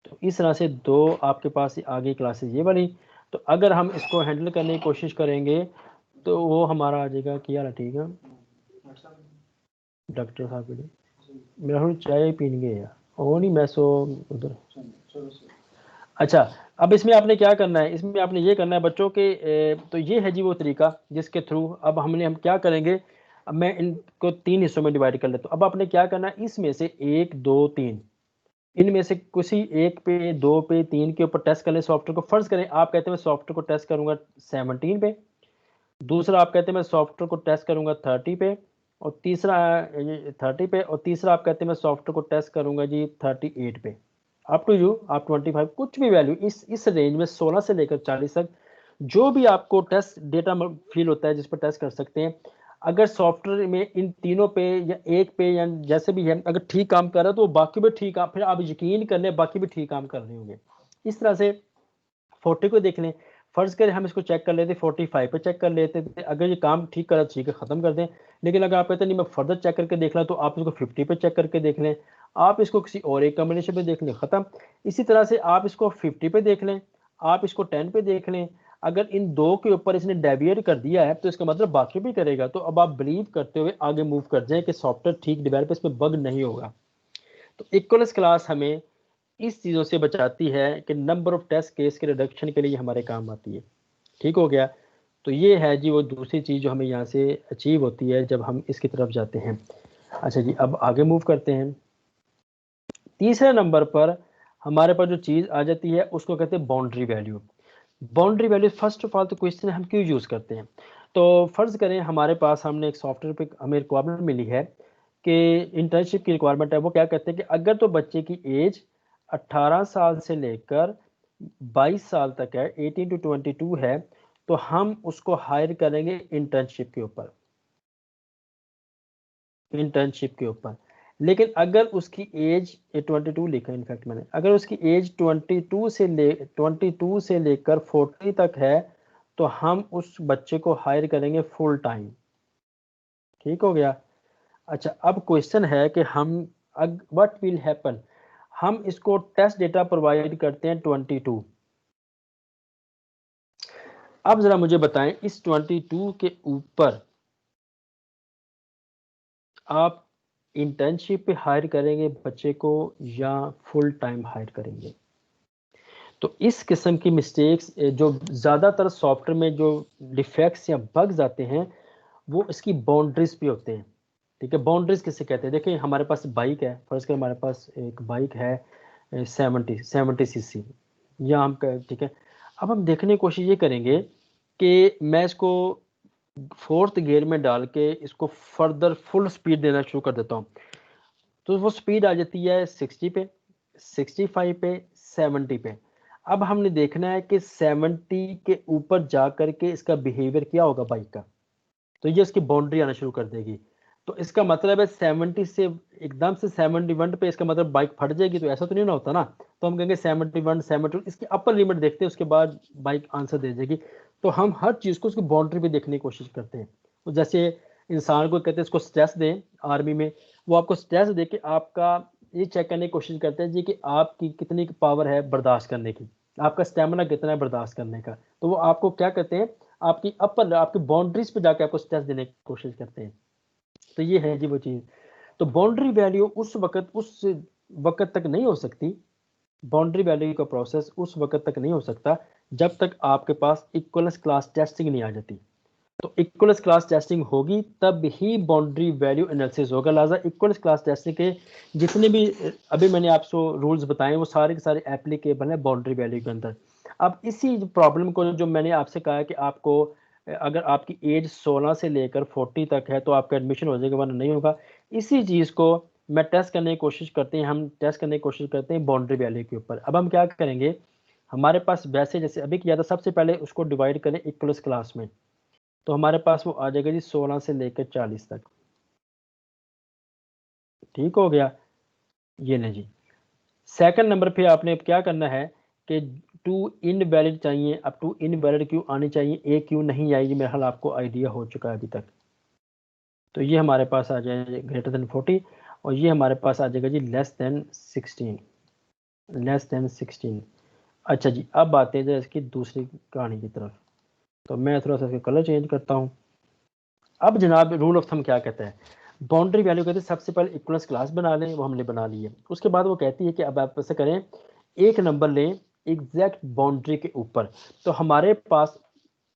तो इस तरह से दो आपके पास आ गई क्लासेस ये वाली। तो अगर हम इसको हैंडल करने की कोशिश करेंगे तो वो हमारा आ जाएगा क्या, ठीक है डॉक्टर साहब मेरा हूँ चाय पीएंगे यार वो नहीं मैं सो उधर। अच्छा, अब इसमें आपने क्या करना है, इसमें आपने ये करना है बच्चों के तो ये है जी वो तरीका जिसके थ्रू अब हम क्या करेंगे। अब मैं इनको 3 हिस्सों में डिवाइड कर लेता हूँ। अब आपने क्या करना है, इसमें से 1 2 3 इनमें से किसी एक पे, 2 पे, 3 के ऊपर टेस्ट कर लें सॉफ्टवेयर को। फर्ज करें आप कहते हैं मैं सॉफ्टवेयर को टेस्ट करूंगा 17 पे, दूसरा आप कहते हैं मैं सॉफ्टवेयर को टेस्ट करूंगा 30 पे, और तीसरा 30 पे, और तीसरा आप कहते हैं मैं सॉफ्टवेयर को टेस्ट करूंगा जी 38 पे। अप टू यू, आप 25 कुछ भी वैल्यू इस रेंज में 16 से लेकर 40 तक जो भी आपको टेस्ट डेटा फील होता है जिस पर टेस्ट कर सकते हैं। अगर सॉफ्टवेयर में इन तीनों पे या एक पे या जैसे भी है अगर ठीक काम कर रहा है तो बाकी भी ठीक काम, फिर आप यकीन कर लें बाकी भी ठीक काम कर रहे होंगे। इस तरह से 40 को देख लें, फर्ज करें हम इसको चेक कर लेते 45 पे चेक कर लेते थे, अगर ये काम ठीक करा ठीक है खत्म कर दें। लेकिन अगर आप कहते हैं नहीं मैं फर्दर चेक करके देख लें तो आप इसको 50 पे चेक करके देख लें, आप इसको किसी और एक कॉम्बिनेशन पे देख लें खत्म। इसी तरह से आप इसको 50 पे देख लें, आप इसको 10 पे देख लें, अगर इन दो के ऊपर इसने डेविएट कर दिया है तो इसका मतलब बाकी भी करेगा। तो अब आप बिलीव करते हुए आगे मूव कर जाएं कि सॉफ्टवेयर ठीक डेवलप, इसमें बग नहीं होगा। तो इक्वलेंस क्लास हमें इस चीज़ों से बचाती है कि नंबर ऑफ टेस्ट केस के रिडक्शन के लिए हमारे काम आती है। ठीक हो गया। तो ये है जी वो दूसरी चीज़ जो हमें यहाँ से अचीव होती है जब हम इसकी तरफ जाते हैं। अच्छा जी, अब आगे मूव करते हैं। तीसरे नंबर पर हमारे पास जो चीज़ आ जाती है उसको कहते हैं boundary value. Boundary value first of all तो क्वेश्चन हम क्यों यूज़ करते हैं। तो फ़र्ज़ करें हमारे पास हमने एक सॉफ्टवेयर पे हमें रिक्वायरमेंट मिली है कि इंटर्नशिप की रिक्वायरमेंट है। वो क्या कहते हैं कि अगर तो बच्चे की एज 18 साल से लेकर 22 साल तक है, 18 टू 22 है, तो हम उसको हायर करेंगे इंटर्नशिप के ऊपर, इंटर्नशिप के ऊपर। लेकिन अगर उसकी एज 22 लिखा है इनफैक्ट मैंने, अगर उसकी एज 22 से लेकर 40 तक है तो हम उस बच्चे को हायर करेंगे फुल टाइम। ठीक हो गया। अच्छा, अब क्वेश्चन है कि हम व्हाट विल हैपन, हम इसको टेस्ट डेटा प्रोवाइड करते हैं 22। अब जरा मुझे बताएं इस 22 के ऊपर आप इंटर्नशिप पे हायर करेंगे बच्चे को या फुल टाइम हायर करेंगे। तो इस किस्म की मिस्टेक्स जो ज़्यादातर सॉफ्टवेयर में जो डिफेक्ट्स या बग्स आते हैं वो इसकी बाउंड्रीज पे होते हैं। ठीक है, बाउंड्रीज किसे कहते हैं, देखिए हमारे पास बाइक है, फर्ज कर हमारे पास एक बाइक है 70 सीसी, या हम ठीक है। अब हम देखने की कोशिश ये करेंगे कि मैं इसको फोर्थ गियर में डाल के इसको फर्दर फुल स्पीड देना शुरू कर देता हूँ, तो वो स्पीड आ जाती है 60 पे, 65 पे, 70 पे। अब हमने देखना है कि 70 के ऊपर जा करके इसका बिहेवियर क्या होगा बाइक का, तो ये उसकी बाउंड्री आना शुरू कर देगी। तो इसका मतलब है 70 से एकदम से 71 पे इसका मतलब बाइक फट जाएगी, तो ऐसा तो नहीं ना होता ना। तो हम कहेंगे 71 72 इसकी अपर लिमिट देखते हैं, उसके बाद बाइक आंसर दे देगी। तो हम हर चीज़ को उसकी बाउंड्री पे देखने की कोशिश करते हैं। तो जैसे इंसान को कहते हैं इसको स्ट्रेस दें आर्मी में, वो आपको स्ट्रेस दे के आपका ये चेक करने की कोशिश करते हैं जी कि आपकी कितनी पावर है बर्दाश्त करने की, आपका स्टेमिना कितना है बर्दाश्त करने का। तो वो आपको क्या कहते हैं, आपकी अपर आपकी बाउंड्रीज पे जाके आपको स्ट्रेस देने की कोशिश करते हैं। तो ये है जी वो चीज़। तो बाउंड्री वैल्यू उस वक्त तक नहीं हो सकती, बाउंड्री वैल्यू का प्रोसेस उस वक्त तक नहीं हो सकता जब तक आपके पास इक्वलेंस क्लास टेस्टिंग नहीं आ जाती। तो इक्वलेंस क्लास टेस्टिंग होगी तब ही बाउंड्री वैल्यू एनालिसिस होगा। लिहाजा इक्वलेंस क्लास टेस्टिंग के जितने भी अभी मैंने आपको रूल्स बताए वो सारे के सारे एप्लीकेबल हैं बाउंड्री वैल्यू के अंदर। अब इसी प्रॉब्लम को जो मैंने आपसे कहा है कि आपको अगर आपकी एज 16 से लेकर 40 तक है तो आपका एडमिशन हो जाएगा वरना नहीं होगा। इसी चीज़ को मैं टेस्ट करने की कोशिश करते हैं, हम टेस्ट करने की कोशिश करते हैं बाउंड्री वैल्यू के ऊपर। अब हम क्या करेंगे, हमारे पास वैसे जैसे अभी किया था, सबसे पहले उसको डिवाइड करें इक्वलेंस क्लास में, तो हमारे पास वो आ जाएगा जी 16 से लेकर 40 तक। ठीक हो गया। ये नहीं जी, सेकंड नंबर पे आपने क्या करना है कि टू इनवैलिड चाहिए। अब टू इनवैलिड क्यों आनी चाहिए, ए क्यों नहीं आएगी, मेरा ख्याल आपको आइडिया हो चुका है अभी तक। तो ये हमारे पास आ जाए ग्रेटर देन 40 और ये हमारे पास आ जाएगा जी लेस देन 16, लेस देन 16। अच्छा जी, अब आते हैं इसकी दूसरी कहानी की तरफ। तो मैं थोड़ा सा इसका कलर चेंज करता हूँ। अब जनाब रूल ऑफ थंब क्या कहता है, बाउंड्री वैल्यू कहते हैं सबसे पहले इक्वलेंस क्लास बना लें, वो हमने बना ली है। उसके बाद वो कहती है कि अब आप ऐसे करें, एक नंबर लें एग्जैक्ट बाउंड्री के ऊपर। तो हमारे पास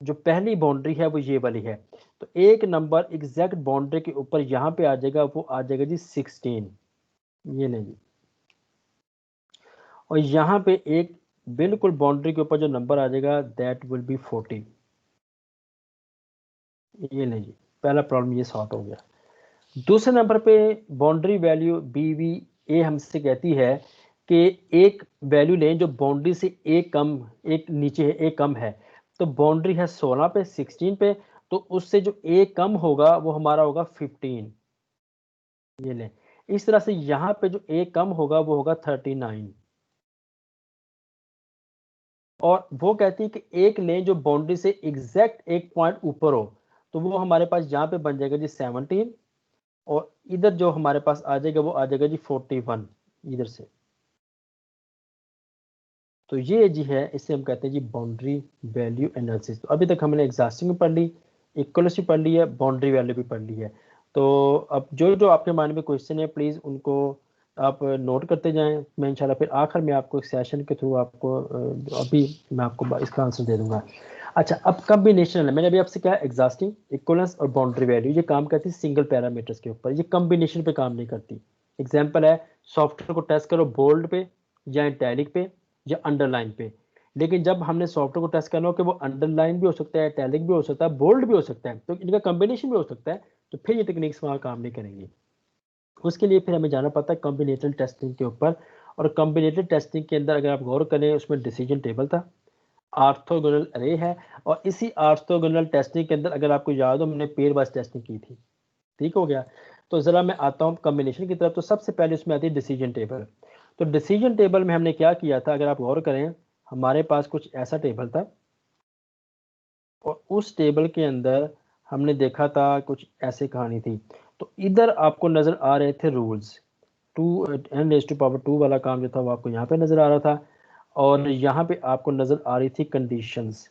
जो पहली बाउंड्री है वो ये वाली है, तो एक नंबर एग्जैक्ट बाउंड्री के ऊपर यहाँ पे आ जाएगा, वो आ जाएगा जी 16, ये नहीं जी। और यहाँ पे एक बिल्कुल बाउंड्री के ऊपर जो नंबर आ जाएगा दैट विल बी 40, ये नहीं जी, पहला प्रॉब्लम ये सॉर्ट हो गया। दूसरे नंबर पे बाउंड्री वैल्यू BVA हमसे कहती है कि एक वैल्यू लें जो बाउंड्री से एक कम, एक नीचे है, एक कम है। तो बाउंड्री है 16 पे, 16 पे, तो उससे जो एक कम होगा वो हमारा होगा 15, ये लें। इस तरह से यहाँ पे जो एक कम होगा वो होगा 39। और वो कहती है कि एक लें जो बाउंड्री से एग्जैक्ट एक पॉइंट ऊपर हो, तो वो हमारे पास यहाँ पे बन जाएगा जी 17, और इधर जो हमारे पास आ जाएगा वो आ जाएगा जी 41 इधर से। तो ये जी है, इसे हम कहते हैं जी बाउंड्री वैल्यू एनालिसिस। तो अभी तक हमने एग्जॉस्टिंग भी पढ़ ली, इक्वलिटी पढ़ ली है, बाउंड्री वैल्यू भी पढ़ ली है। तो अब जो जो आपके माइंड में क्वेश्चन है प्लीज़ उनको आप नोट करते जाएं। मैं इंशाल्लाह फिर आखिर में आपको एक सेशन के थ्रू आपको अभी मैं आपको इसका आंसर दे दूंगा। अच्छा, अब कम्बिनेशन है, मैंने अभी आपसे क्या है, एग्जॉस्टिंग, इक्वलेंस और बाउंड्री वैल्यू ये काम करती है सिंगल पैरामीटर्स के ऊपर, ये कम्बिनेशन पे काम नहीं करती। एग्जाम्पल है, सॉफ्टवेयर को टेस्ट करो बोल्ड पे या इटैलिक पे या अंडरलाइन पे। लेकिन जब हमने सॉफ्टवेयर को टेस्ट करना हो कि वो अंडरलाइन भी हो सकता है, इटैलिक भी हो सकता है, बोल्ड भी हो सकता है, तो इनका कम्बिनेशन भी हो सकता है, तो फिर ये टेक्निक्स वहाँ काम नहीं करेंगी। उसके लिए फिर हमें जाना पड़ता है कॉम्बिनेटल टेस्टिंग के ऊपर। और कॉम्बिनेटल टेस्टिंग के अंदर अगर आप गौर करें, उसमें डिसीजन टेबल था, ऑर्थोगोनल अरे है, और इसी ऑर्थोगोनल टेस्टिंग के अंदर अगर आपको याद हो हमने पेयर वाइज टेस्टिंग की थी। ठीक हो गया। तो ज़रा मैं आता हूँ कॉम्बिनेशन की तरफ। तो सबसे पहले उसमें आती है डिसीजन टेबल। तो डिसीजन टेबल में हमने क्या किया था, अगर आप गौर करें, हमारे पास कुछ ऐसा टेबल था और उस टेबल के अंदर हमने देखा था कुछ ऐसे कहानी थी। तो इधर आपको नज़र आ रहे थे रूल्स, 2n⁻² वाला काम जो था वो आपको यहाँ पे नज़र आ रहा था, और यहाँ पे आपको नज़र आ रही थी कंडीशंस।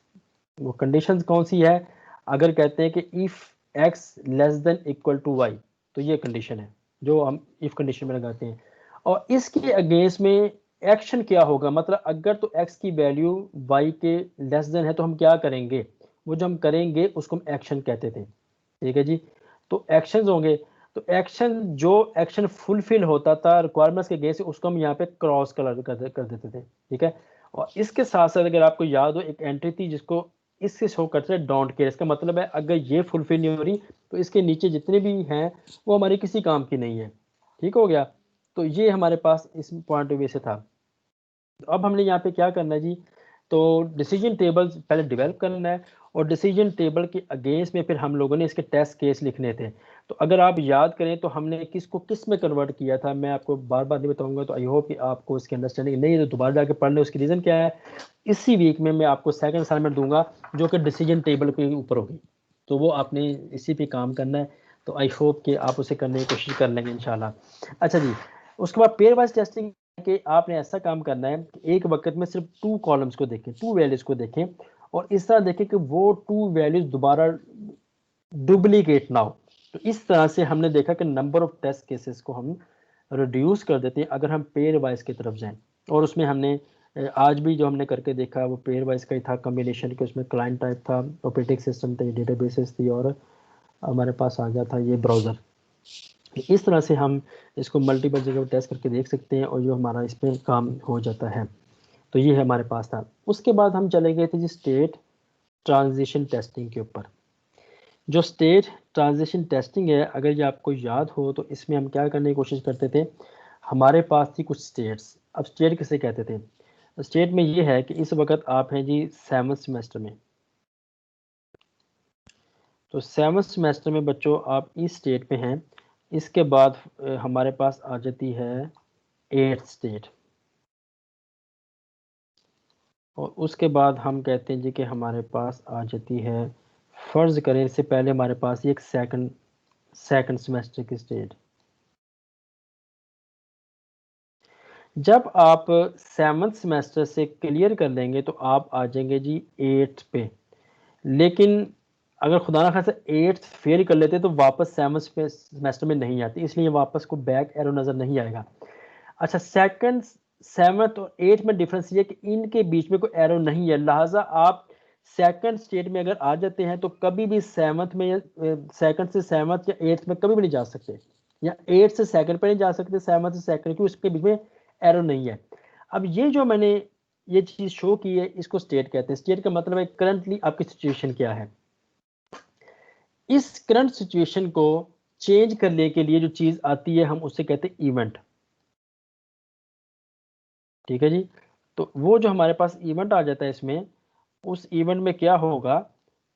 वो कंडीशंस कौन सी है, अगर कहते हैं कि if x less than equal to y, तो ये कंडीशन है जो हम इफ़ कंडीशन में लगाते हैं। और इसके अगेंस्ट में एक्शन क्या होगा, मतलब अगर तो x की वैल्यू y के लेस देन है तो हम क्या करेंगे, वो जो हम करेंगे उसको हम एक्शन कहते थे। ठीक है जी। तो एक्शंस होंगे, तो एक्शन जो एक्शन फुलफिल होता था रिक्वायरमेंट्स के अगेंस्ट, उसको हम यहाँ पे क्रॉस कलर कर देते थे। ठीक है। और इसके साथ साथ अगर आपको याद हो एक एंट्री थी जिसको इससे शो करते हैं डोंट केयर। इसका मतलब है अगर ये फुलफिल नहीं हो रही तो इसके नीचे जितने भी हैं वो हमारे किसी काम की नहीं है। ठीक हो गया। तो ये हमारे पास इस पॉइंट ऑफ व्यू से था। तो अब हमने यहाँ पे क्या करना है जी, तो डिसीजन टेबल पहले डेवलप करना है, और डिसीजन टेबल के अगेंस्ट में फिर हम लोगों ने इसके टेस्ट केस लिखने थे। तो अगर आप याद करें तो हमने किसको किस में कन्वर्ट किया था, मैं आपको बार बार नहीं बताऊंगा, तो आई होप कि आपको इसकी अंडरस्टैंडिंग नहीं है तो दोबारा जाके पढ़ लें। उसकी रीज़न क्या है, इसी वीक में मैं आपको सेकंड असाइनमेंट दूंगा जो कि डिसीजन टेबल के ऊपर होगी, तो वो आपने इसी पे काम करना है। तो आई होप कि आप उसे करने की कोशिश कर लेंगे इंशाल्लाह। अच्छा जी, उसके बाद पेयर वाइज टेस्टिंग कि आपने ऐसा काम करना है कि एक वक्त में सिर्फ 2 कॉलम्स को देखें, 2 वैल्यूज को देखें, और इस तरह देखें कि वो 2 वैल्यूज दोबारा डुप्लीकेट ना हो। तो इस तरह से हमने देखा कि नंबर ऑफ टेस्ट केसेस को हम रिड्यूस कर देते हैं अगर हम पेयर वाइज की तरफ जाएं। और उसमें हमने आज भी जो हमने करके देखा वो पेयर वाइज का ही था, कम्बिनेशन के, उसमें क्लाइंट टाइप था, ऑपरेटिंग सिस्टम थे, डेटाबेसेस थी, और हमारे पास आ गया था ये ब्राउज़र। इस तरह से हम इसको मल्टीपल जगह टेस्ट करके देख सकते हैं और जो हमारा इस पर काम हो जाता है। तो ये हमारे पास था। उसके बाद हम चले गए थे जी स्टेट ट्रांजिशन टेस्टिंग के ऊपर। जो स्टेट ट्रांजिशन टेस्टिंग है, अगर ये आपको याद हो तो इसमें हम क्या करने की कोशिश करते थे, हमारे पास थी कुछ स्टेट्स। अब स्टेट किसे कहते थे, स्टेट में ये है कि इस वक्त आप हैं जी 7th सेमेस्टर में। तो 7th सेमेस्टर में बच्चों आप इस स्टेट पे हैं। इसके बाद हमारे पास आ जाती है 8th स्टेट। और उसके बाद हम कहते हैं जी कि हमारे पास आ जाती है, फ़र्ज़ करें इससे पहले हमारे पास ये एक सेकंड सेकंड सेमेस्टर की स्टेट। जब आप 7th सेमेस्टर से क्लियर कर लेंगे तो आप आ जाएंगे जी 8th पे। लेकिन अगर खुदा ना खास्ता 8th फेल कर लेते तो वापस 7th सेमेस्टर में नहीं आती, इसलिए वापस को बैक एरो नज़र नहीं आएगा। अच्छा, सेकंड 7th और 8th में डिफरेंस ये है कि इनके बीच में कोई एरो नहीं है, लिहाजा आप सेकंड स्टेट में अगर आ जाते हैं तो कभी भी 7th में या सेकंड से 7th या 8th में कभी भी नहीं जा सकते, या 8th से सेकंड पे नहीं जा सकते, 7th से सेकंड, क्योंकि उसके बीच में एरो नहीं है। अब ये जो मैंने ये चीज़ शो की है इसको स्टेट कहते हैं। स्टेट का मतलब है करंटली आपकी सिचुएशन क्या है। इस करंट सिचुएशन को चेंज करने के लिए जो चीज़ आती है हम उसे कहते हैं इवेंट। ठीक है जी। तो वो जो हमारे पास इवेंट आ जाता है इसमें, उस इवेंट में क्या होगा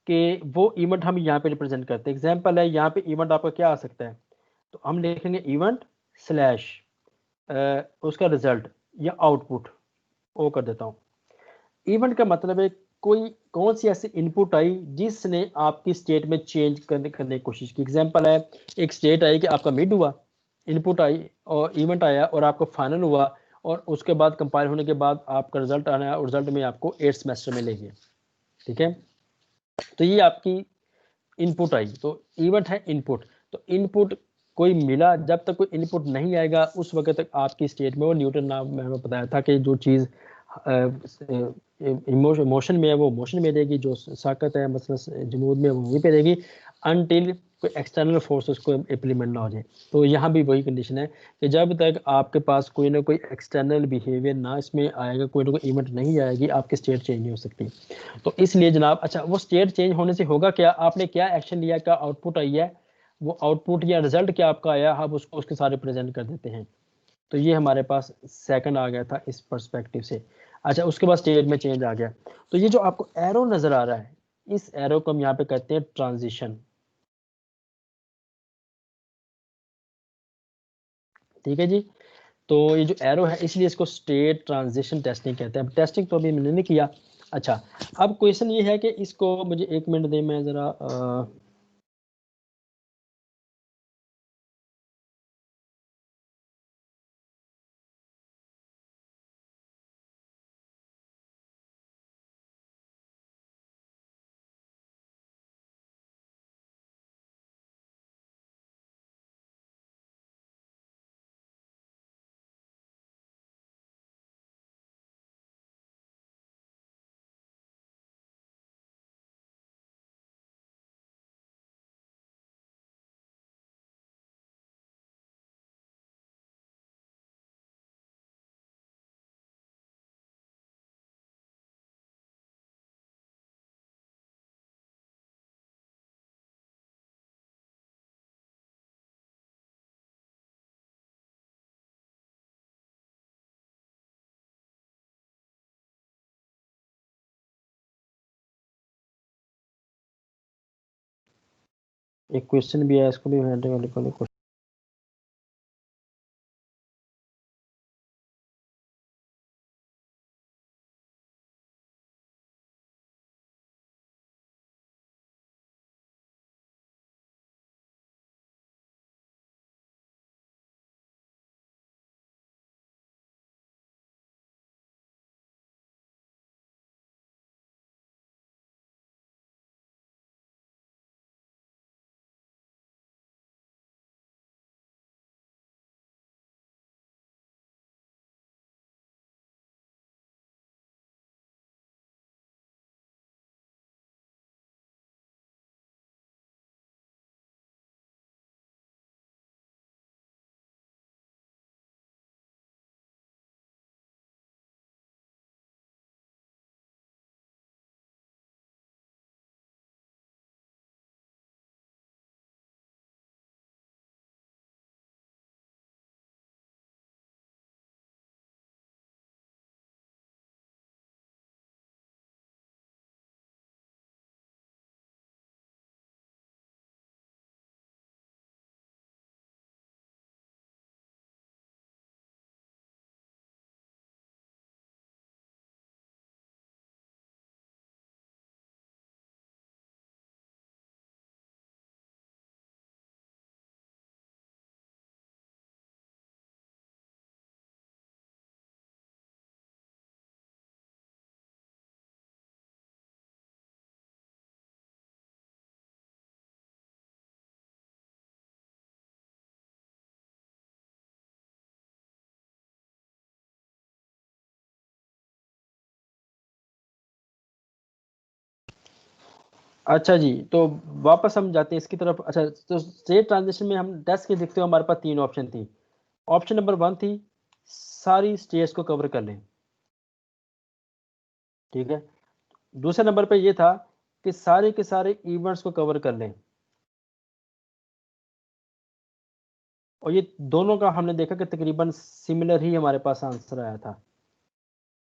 कि वो इवेंट हम यहाँ पे रिप्रेजेंट करते हैं। एग्जांपल है, यहाँ पे इवेंट आपका क्या आ सकता है, तो हम लिखेंगे इवेंट स्लैश उसका रिजल्ट या आउटपुट, ओ कर देता हूँ। इवेंट का मतलब है कोई कौन सी ऐसी इनपुट आई जिसने आपकी स्टेट में चेंज करने की कोशिश की। एग्जांपल है, एक स्टेट आई कि आपका मिड हुआ, इनपुट आई और इवेंट आया और आपका फाइनल हुआ, और उसके बाद कंपाइल होने के बाद आपका रिजल्ट आना और रिजल्ट में आपको 8th सेमेस्टर में ले गया। ठीक है, तो ये आपकी इनपुट आई, तो इवेंट है इनपुट। तो इनपुट कोई मिला, जब तक कोई इनपुट नहीं आएगा उस वक्त तक आपकी स्टेट में वो न्यूटन नाम में हमें बताया था कि जो चीज़ इमोशन में है वो मोशन में रहेगी, जो साकत है मतलब जमूद में वो वहीं पे रहेगी, अनटिल कोई एक्सटर्नल फोर्स उसको इम्प्लीमेंट ना हो जाए। तो यहाँ भी वही कंडीशन है कि जब तक आपके पास कोई ना कोई एक्सटर्नल बिहेवियर ना इसमें आएगा, कोई ना कोई इवेंट नहीं आएगी, आपकी स्टेट चेंज नहीं हो सकती। तो इसलिए जनाब, अच्छा वो स्टेट चेंज होने से होगा क्या, आपने क्या एक्शन लिया, क्या आउटपुट आई है, वो आउटपुट या रिजल्ट क्या आपका आया, हम उसको उसके साथ रिप्रेजेंट कर देते हैं। तो ये हमारे पास सेकंड आ गया था इस पर्सपेक्टिव से। अच्छा, उसके बाद स्टेट में चेंज आ गया। तो ये जो आपको एरो नजर आ रहा है, इस एरो को हम यहाँ पे कहते हैं ट्रांजिशन। ठीक है जी। तो ये जो एरो है इसलिए इसको स्टेट ट्रांजिशन टेस्टिंग कहते हैं। टेस्टिंग तो अभी मैंने नहीं किया। अच्छा, अब क्वेश्चन ये है कि इसको मुझे 1 मिनट दे, मैं ज़रा एक क्वेश्चन भी है, इसको भी हैंडल अच्छा जी, तो वापस हम जाते हैं इसकी तरफ। अच्छा, तो स्टेट ट्रांजिशन में हम टेस्ट के देखते हो, हमारे पास 3 ऑप्शन थी। ऑप्शन नंबर 1 थी सारी स्टेट्स को कवर कर लें, ठीक है। दूसरे नंबर पे ये था कि सारे के सारे इवेंट्स को कवर कर लें, और ये दोनों का हमने देखा कि तकरीबन सिमिलर ही हमारे पास आंसर आया था,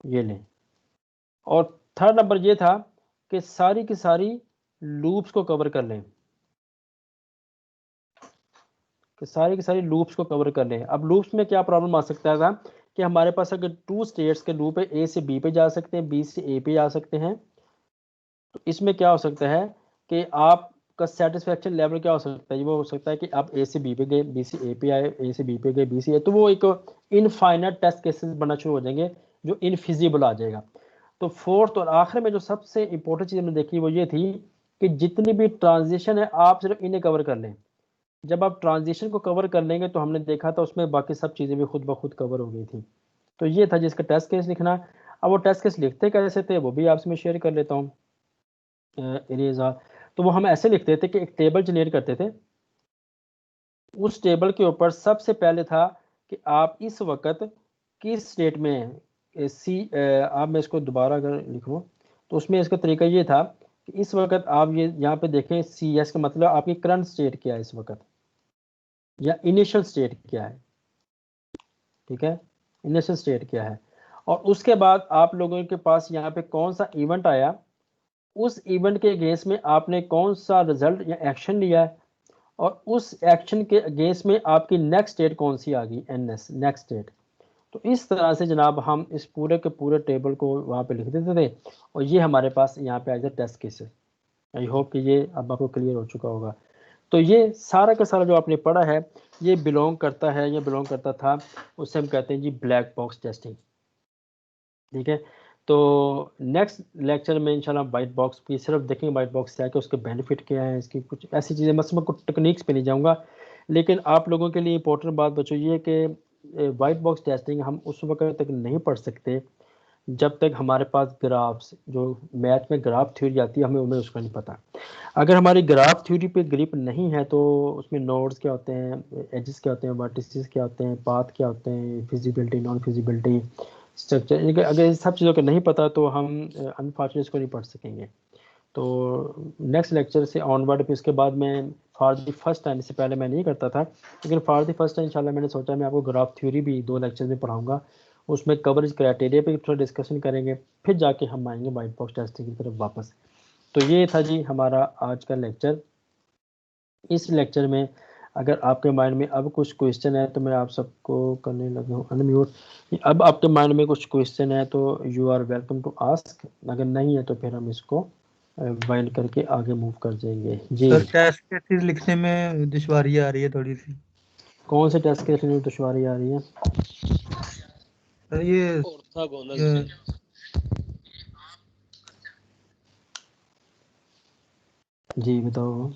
ये लें। और थर्ड नंबर ये था कि सारी की सारी लूप्स को कवर कर लें, कि सारी की सारी लूप्स को कवर कर लें। अब लूप्स में क्या प्रॉब्लम आ सकता था कि हमारे पास अगर 2 स्टेट्स के लूप है, ए से बी पे जा सकते हैं, बी से ए पे जा सकते हैं, तो इसमें क्या हो सकता है कि आपका सेटिस्फेक्शन लेवल क्या हो सकता है, वो हो सकता है कि आप ए से बी पे गए, बी से ए पे आए, ए से बी पे गए, बी से ए, तो वो एक इनफाइनाइट टेस्ट केसेस बनना शुरू हो जाएंगे, जो इनफिजिबल आ जाएगा। तो फोर्थ और आखिर में जो सबसे इंपॉर्टेंट चीज़ हमने देखी वो ये थी कि जितनी भी ट्रांजिशन है आप सिर्फ इन्हें कवर कर लें। जब आप ट्रांजिशन को कवर कर लेंगे तो हमने देखा था उसमें बाकी सब चीज़ें भी खुद ब खुद कवर हो गई थी। तो ये था जिसका टेस्ट केस लिखना। अब वो टेस्ट केस लिखते कैसे थे वो भी आपसे मैं शेयर कर लेता हूँ। इरेज़ा, तो वो हम ऐसे लिखते थे कि एक टेबल जनरेट करते थे, उस टेबल के ऊपर सबसे पहले था कि आप इस वक्त किस स्टेट में हैं। आप, मैं इसको दोबारा अगर लिखूँ तो उसमें इसका तरीका ये था कि इस वक्त आप ये यहाँ पे देखें, सी एस का मतलब आपकी करंट स्टेट क्या है इस वक्त, या इनिशियल स्टेट क्या है, ठीक है, इनिशियल स्टेट क्या है। और उसके बाद आप लोगों के पास यहाँ पे कौन सा इवेंट आया, उस इवेंट के अगेंस्ट में आपने कौन सा रिजल्ट या एक्शन लिया है, और उस एक्शन के अगेंस्ट में आपकी नेक्स्ट स्टेट कौन सी आ गई, एनएस, नेक्स्ट स्टेट। तो इस तरह से जनाब हम इस पूरे के पूरे टेबल को वहाँ पे लिख देते थे, और ये हमारे पास यहाँ पे आए थे टेस्ट केसेस। आई होप कि ये अब आपको क्लियर हो चुका होगा। तो ये सारा का सारा जो आपने पढ़ा है ये बिलोंग करता है, ये बिलोंग करता था, उससे हम कहते हैं जी ब्लैक बॉक्स टेस्टिंग, ठीक है। तो नेक्स्ट लेक्चर में इंशाल्लाह वाइट बॉक्स की सिर्फ देखेंगे, वाइट बॉक्स क्या है, उसके बेनिफिट क्या है, इसकी कुछ ऐसी चीज़ें, मैं कुछ टेक्निक्स पे नहीं जाऊंगा। लेकिन आप लोगों के लिए इंपॉर्टेंट बात बच्चों ये है कि वाइट बॉक्स टेस्टिंग हम उस वक्त तक नहीं पढ़ सकते जब तक हमारे पास ग्राफ्स, जो मैथ में ग्राफ थ्योरी आती है, हमें उसका नहीं पता। अगर हमारी ग्राफ थ्योरी पे ग्रिप नहीं है तो उसमें नोड्स क्या होते हैं, एजेस क्या होते हैं, वर्टिसेस क्या होते हैं, पाथ क्या होते हैं, फिजिबिलिटी, नॉन फिजिबिलिटी, स्ट्रक्चर, अगर इन सब चीज़ों का नहीं पता तो हम अनफॉर्चुनेट इसको नहीं पढ़ सकेंगे। तो नेक्स्ट लेक्चर से ऑनवर्ड फिर उसके बाद मैं फॉर द फर्स्ट टाइम, इससे पहले मैं नहीं करता था, लेकिन फॉर द फर्स्ट टाइम इंशाल्लाह मैंने सोचा मैं आपको ग्राफ थ्योरी भी 2 लेक्चर में पढ़ाऊँगा, उसमें कवरेज क्राइटेरिया पे थोड़ा डिस्कशन करेंगे, फिर जाके हम आएंगे वाइट बॉक्स टेस्टिंग की तरफ वापस। तो ये था जी हमारा आज का लेक्चर। इस लेक्चर में अगर आपके माइंड में अब कुछ क्वेश्चन है तो मैं आप सबको करने लगा हूँ अनम्यूट। अब आपके माइंड में कुछ क्वेश्चन है तो you are welcome to ask, अगर नहीं है तो फिर हम इसको वाइंड करके आगे मूव कर जाएंगे जी। सर टेस्ट केसेस लिखने में दुश्वारी आ रही है थोड़ी सी। कौन से टेस्ट के लिए दुश्वारी आ रही है? सर ये ऑर्थोगोनल ये- से जी बताओ।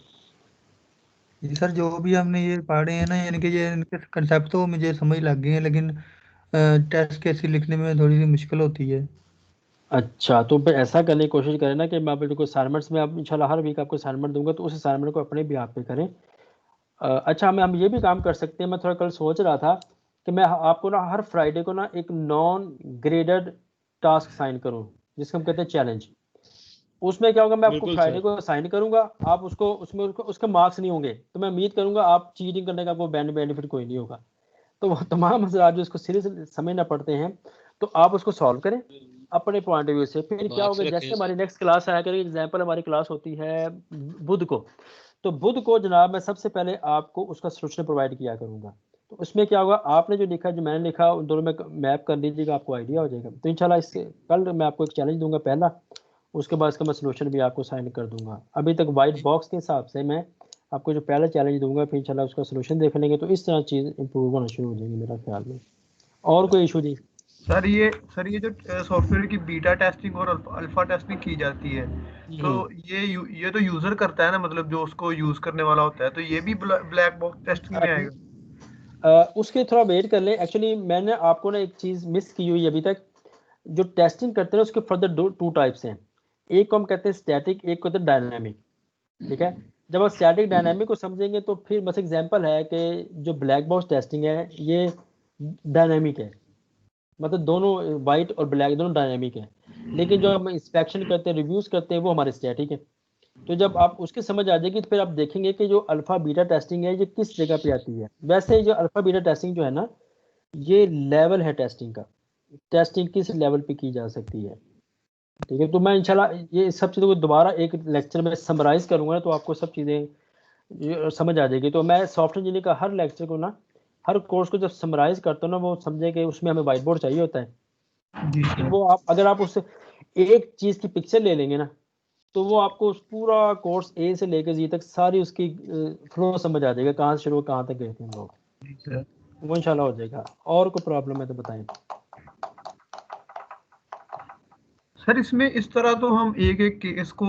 ये सर जो भी हमने ये पढ़े हैं ना, यानी कि ये इनके कंसेप्ट तो मुझे समझ लग गए हैं, लेकिन टेस्ट केसेस लिखने में थोड़ी सी मुश्किल होती है। अच्छा, तो फिर ऐसा करने की कोशिश करें ना कि मैं आपको असाइनमेंट्स में, आप इंशाल्लाह हर वीक आपको असाइनमेंट दूंगा, तो उस असाइनमेंट को अपने भी आप पे करें। अच्छा, हम ये भी काम कर सकते हैं, मैं थोड़ा कल सोच रहा था कि मैं आपको ना हर फ्राइडे को ना एक नॉन ग्रेडेड टास्क साइन करूं, जिसको हम कहते हैं चैलेंज। उसमें क्या होगा, मैं आपको बिल्कुल फ्राइडे सर, को साइन करूंगा, आप उसको उसमें उसके मार्क्स नहीं होंगे, तो मैं उम्मीद करूंगा आप चीटिंग करने का आपको बेनिफिट कोई नहीं होगा। तो वो तमाम हजरात जो इसको सीरियस समझना पड़ते हैं, तो आप उसको सॉल्व करें अपने पॉइंट ऑफ व्यू से। फिर क्या मार्क्स होगा, रखे हैं जैसे हमारी सर। नेक्स्ट क्लास आया करेगी, एग्जाम्पल हमारी क्लास होती है बुध को, तो बुध को जनाब मैं सबसे पहले आपको उसका सोल्यूशन प्रोवाइड किया करूंगा। तो उसमें क्या होगा, आपने जो लिखा, जो मैंने लिखा, उन दोनों में मैप कर लीजिएगा, आपको आइडिया हो जाएगा। तो इंशाल्लाह इससे कल मैं आपको एक चैलेंज दूंगा पहला, उसके बाद इसका मैं सोल्यूशन भी आपको साइन कर दूंगा। अभी तक वाइट बॉक्स के हिसाब से मैं आपको जो पहला चैलेंज दूंगा, फिर इंशाल्लाह उसका सोल्यूशन देख लेंगे, तो इस तरह चीज़ इंप्रूव होना शुरू हो जाएगी मेरा ख्याल में। और कोई इशू नहीं? सर ये जो सॉफ्टवेयर की बीटा टेस्टिंग और अल्फा टेस्टिंग की जाती है, तो ये तो यूजर करता है ना, मतलब जो उसको यूज करने वाला होता है, तो ये भी ब्लैक बॉक्स टेस्टिंग में आएगा। उसके थोड़ा वेट कर लें। एक्चुअली मैंने आपको ना एक चीज़ मिस की हुई अभी तक। जो टेस्टिंग करते हैं उसके फर्दर 2 टाइप्स हैं, एक को हम कहते हैं स्टैटिक, एक को कहते हैं डायनामिक। ठीक है। जब आप स्टैटिक डायनामिक को समझेंगे तो फिर बस एग्जांपल है कि जो ब्लैक बॉक्स टेस्टिंग है ये डायनामिक है, मतलब दोनों वाइट और ब्लैक दोनों डायनामिक है, लेकिन जो हम इंस्पेक्शन करते हैं रिव्यूज करते हैं वो हमारे स्टैटिक है। तो जब आप उसके समझ आ जाएगी तो फिर आप देखेंगे कि जो अल्फा बीटा टेस्टिंग है ये किस जगह पे आती है। वैसे जो अल्फा बीटा टेस्टिंग जो है ना, ये लेवल है टेस्टिंग का, टेस्टिंग किस लेवल पे की जा सकती है। ठीक है, तो मैं इंशाल्लाह ये सब चीज़ों को दोबारा एक लेक्चर में समराइज करूंगा तो आपको सब चीज़ें समझ आ जाएगी। तो मैं सॉफ्टवेयर इंजीनियरिंग का हर लेक्चर को ना, हर कोर्स को जब समराइज करता हूँ ना, वो समझे कि उसमें हमें वाइट बोर्ड चाहिए होता है। जी तो सर। वो आप अगर आप उससे एक चीज़ की पिक्चर ले लेंगे ना, तो वो आपको उस पूरा कोर्स ए से लेकर जी तक सारी उसकी फ्लो समझ आ जाएगा, कहाँ से शुरू कहाँ तक गए थे हम लोग। जी सर। वो इंशाल्लाह हो जाएगा। और कोई प्रॉब्लम है तो बताएं। सर इसमें इस तरह तो हम एक एक केस को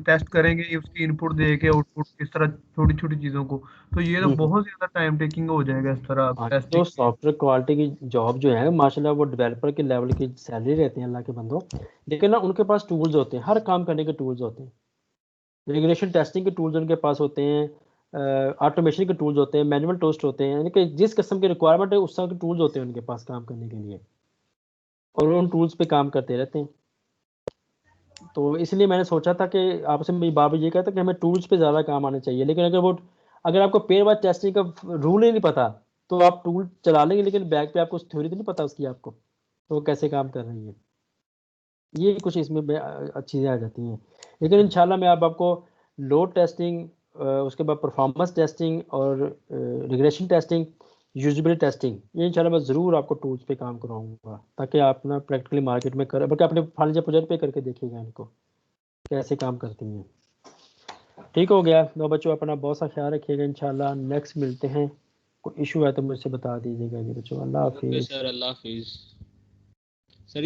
टेस्ट करेंगे, उसकी इनपुट दे के आउटपुट इस तरह छोटी छोटी चीजों को, तो ये तो हम्म। बहुत ज्यादा टाइम टेकिंग हो जाएगा इस तरह हाँ, टेस्टिंग। जो सॉफ्टवेयर क्वालिटी की जॉब जो है माशाल्लाह वो डेवलपर के लेवल की सैलरी रहती है अल्लाह के बंदो, लेकिन ना उनके पास टूल्स होते हैं, हर काम करने के टूल्स होते हैं। रिग्रेशन टेस्टिंग के टूल्स उनके पास होते हैं, ऑटोमेशन के टूल्स होते हैं, मैनुअल टूल्स होते हैं, यानी कि जिस किस्म की रिक्वायरमेंट है उस तरह के टूल्स होते हैं उनके पास काम करने के लिए, और उन टूल्स पे काम करते रहते हैं। तो इसलिए मैंने सोचा था कि आपसे मेरी बाबा ये कहता कि हमें टूल्स पे ज़्यादा काम आने चाहिए, लेकिन अगर आपको पेयर वाइज टेस्टिंग का रूल ही नहीं पता तो आप टूल चला लेंगे लेकिन बैक पे आपको थ्योरी तो नहीं पता उसकी आपको, तो वो कैसे काम कर रही है। ये कुछ इसमें चीज़ें आ जाती हैं। लेकिन इंशाल्लाह मैं अब आपको लोड टेस्टिंग, उसके बाद परफॉर्मेंस टेस्टिंग और रिग्रेशन टेस्टिंग, यूजेबिलिटी टेस्टिंग, ये इंशाल्लाह मैं ज़रूर आपको टूल्स पे काम करवाऊंगा ताकि आप ना प्रैक्टिकली मार्केट में करें, बल्कि अपने फाइनल प्रोजेक्ट पे करके देखिएगा इनको कैसे काम करती हैं। ठीक हो गया। तो बच्चों अपना बहुत सा ख्याल रखिएगा, इंशाल्लाह नेक्स्ट मिलते हैं। कोई इशू है तो मुझसे बता दीजिएगा जी बच्चों। अल्लाह ओके हाफिज़। सर, अल्लाह हाफिज़।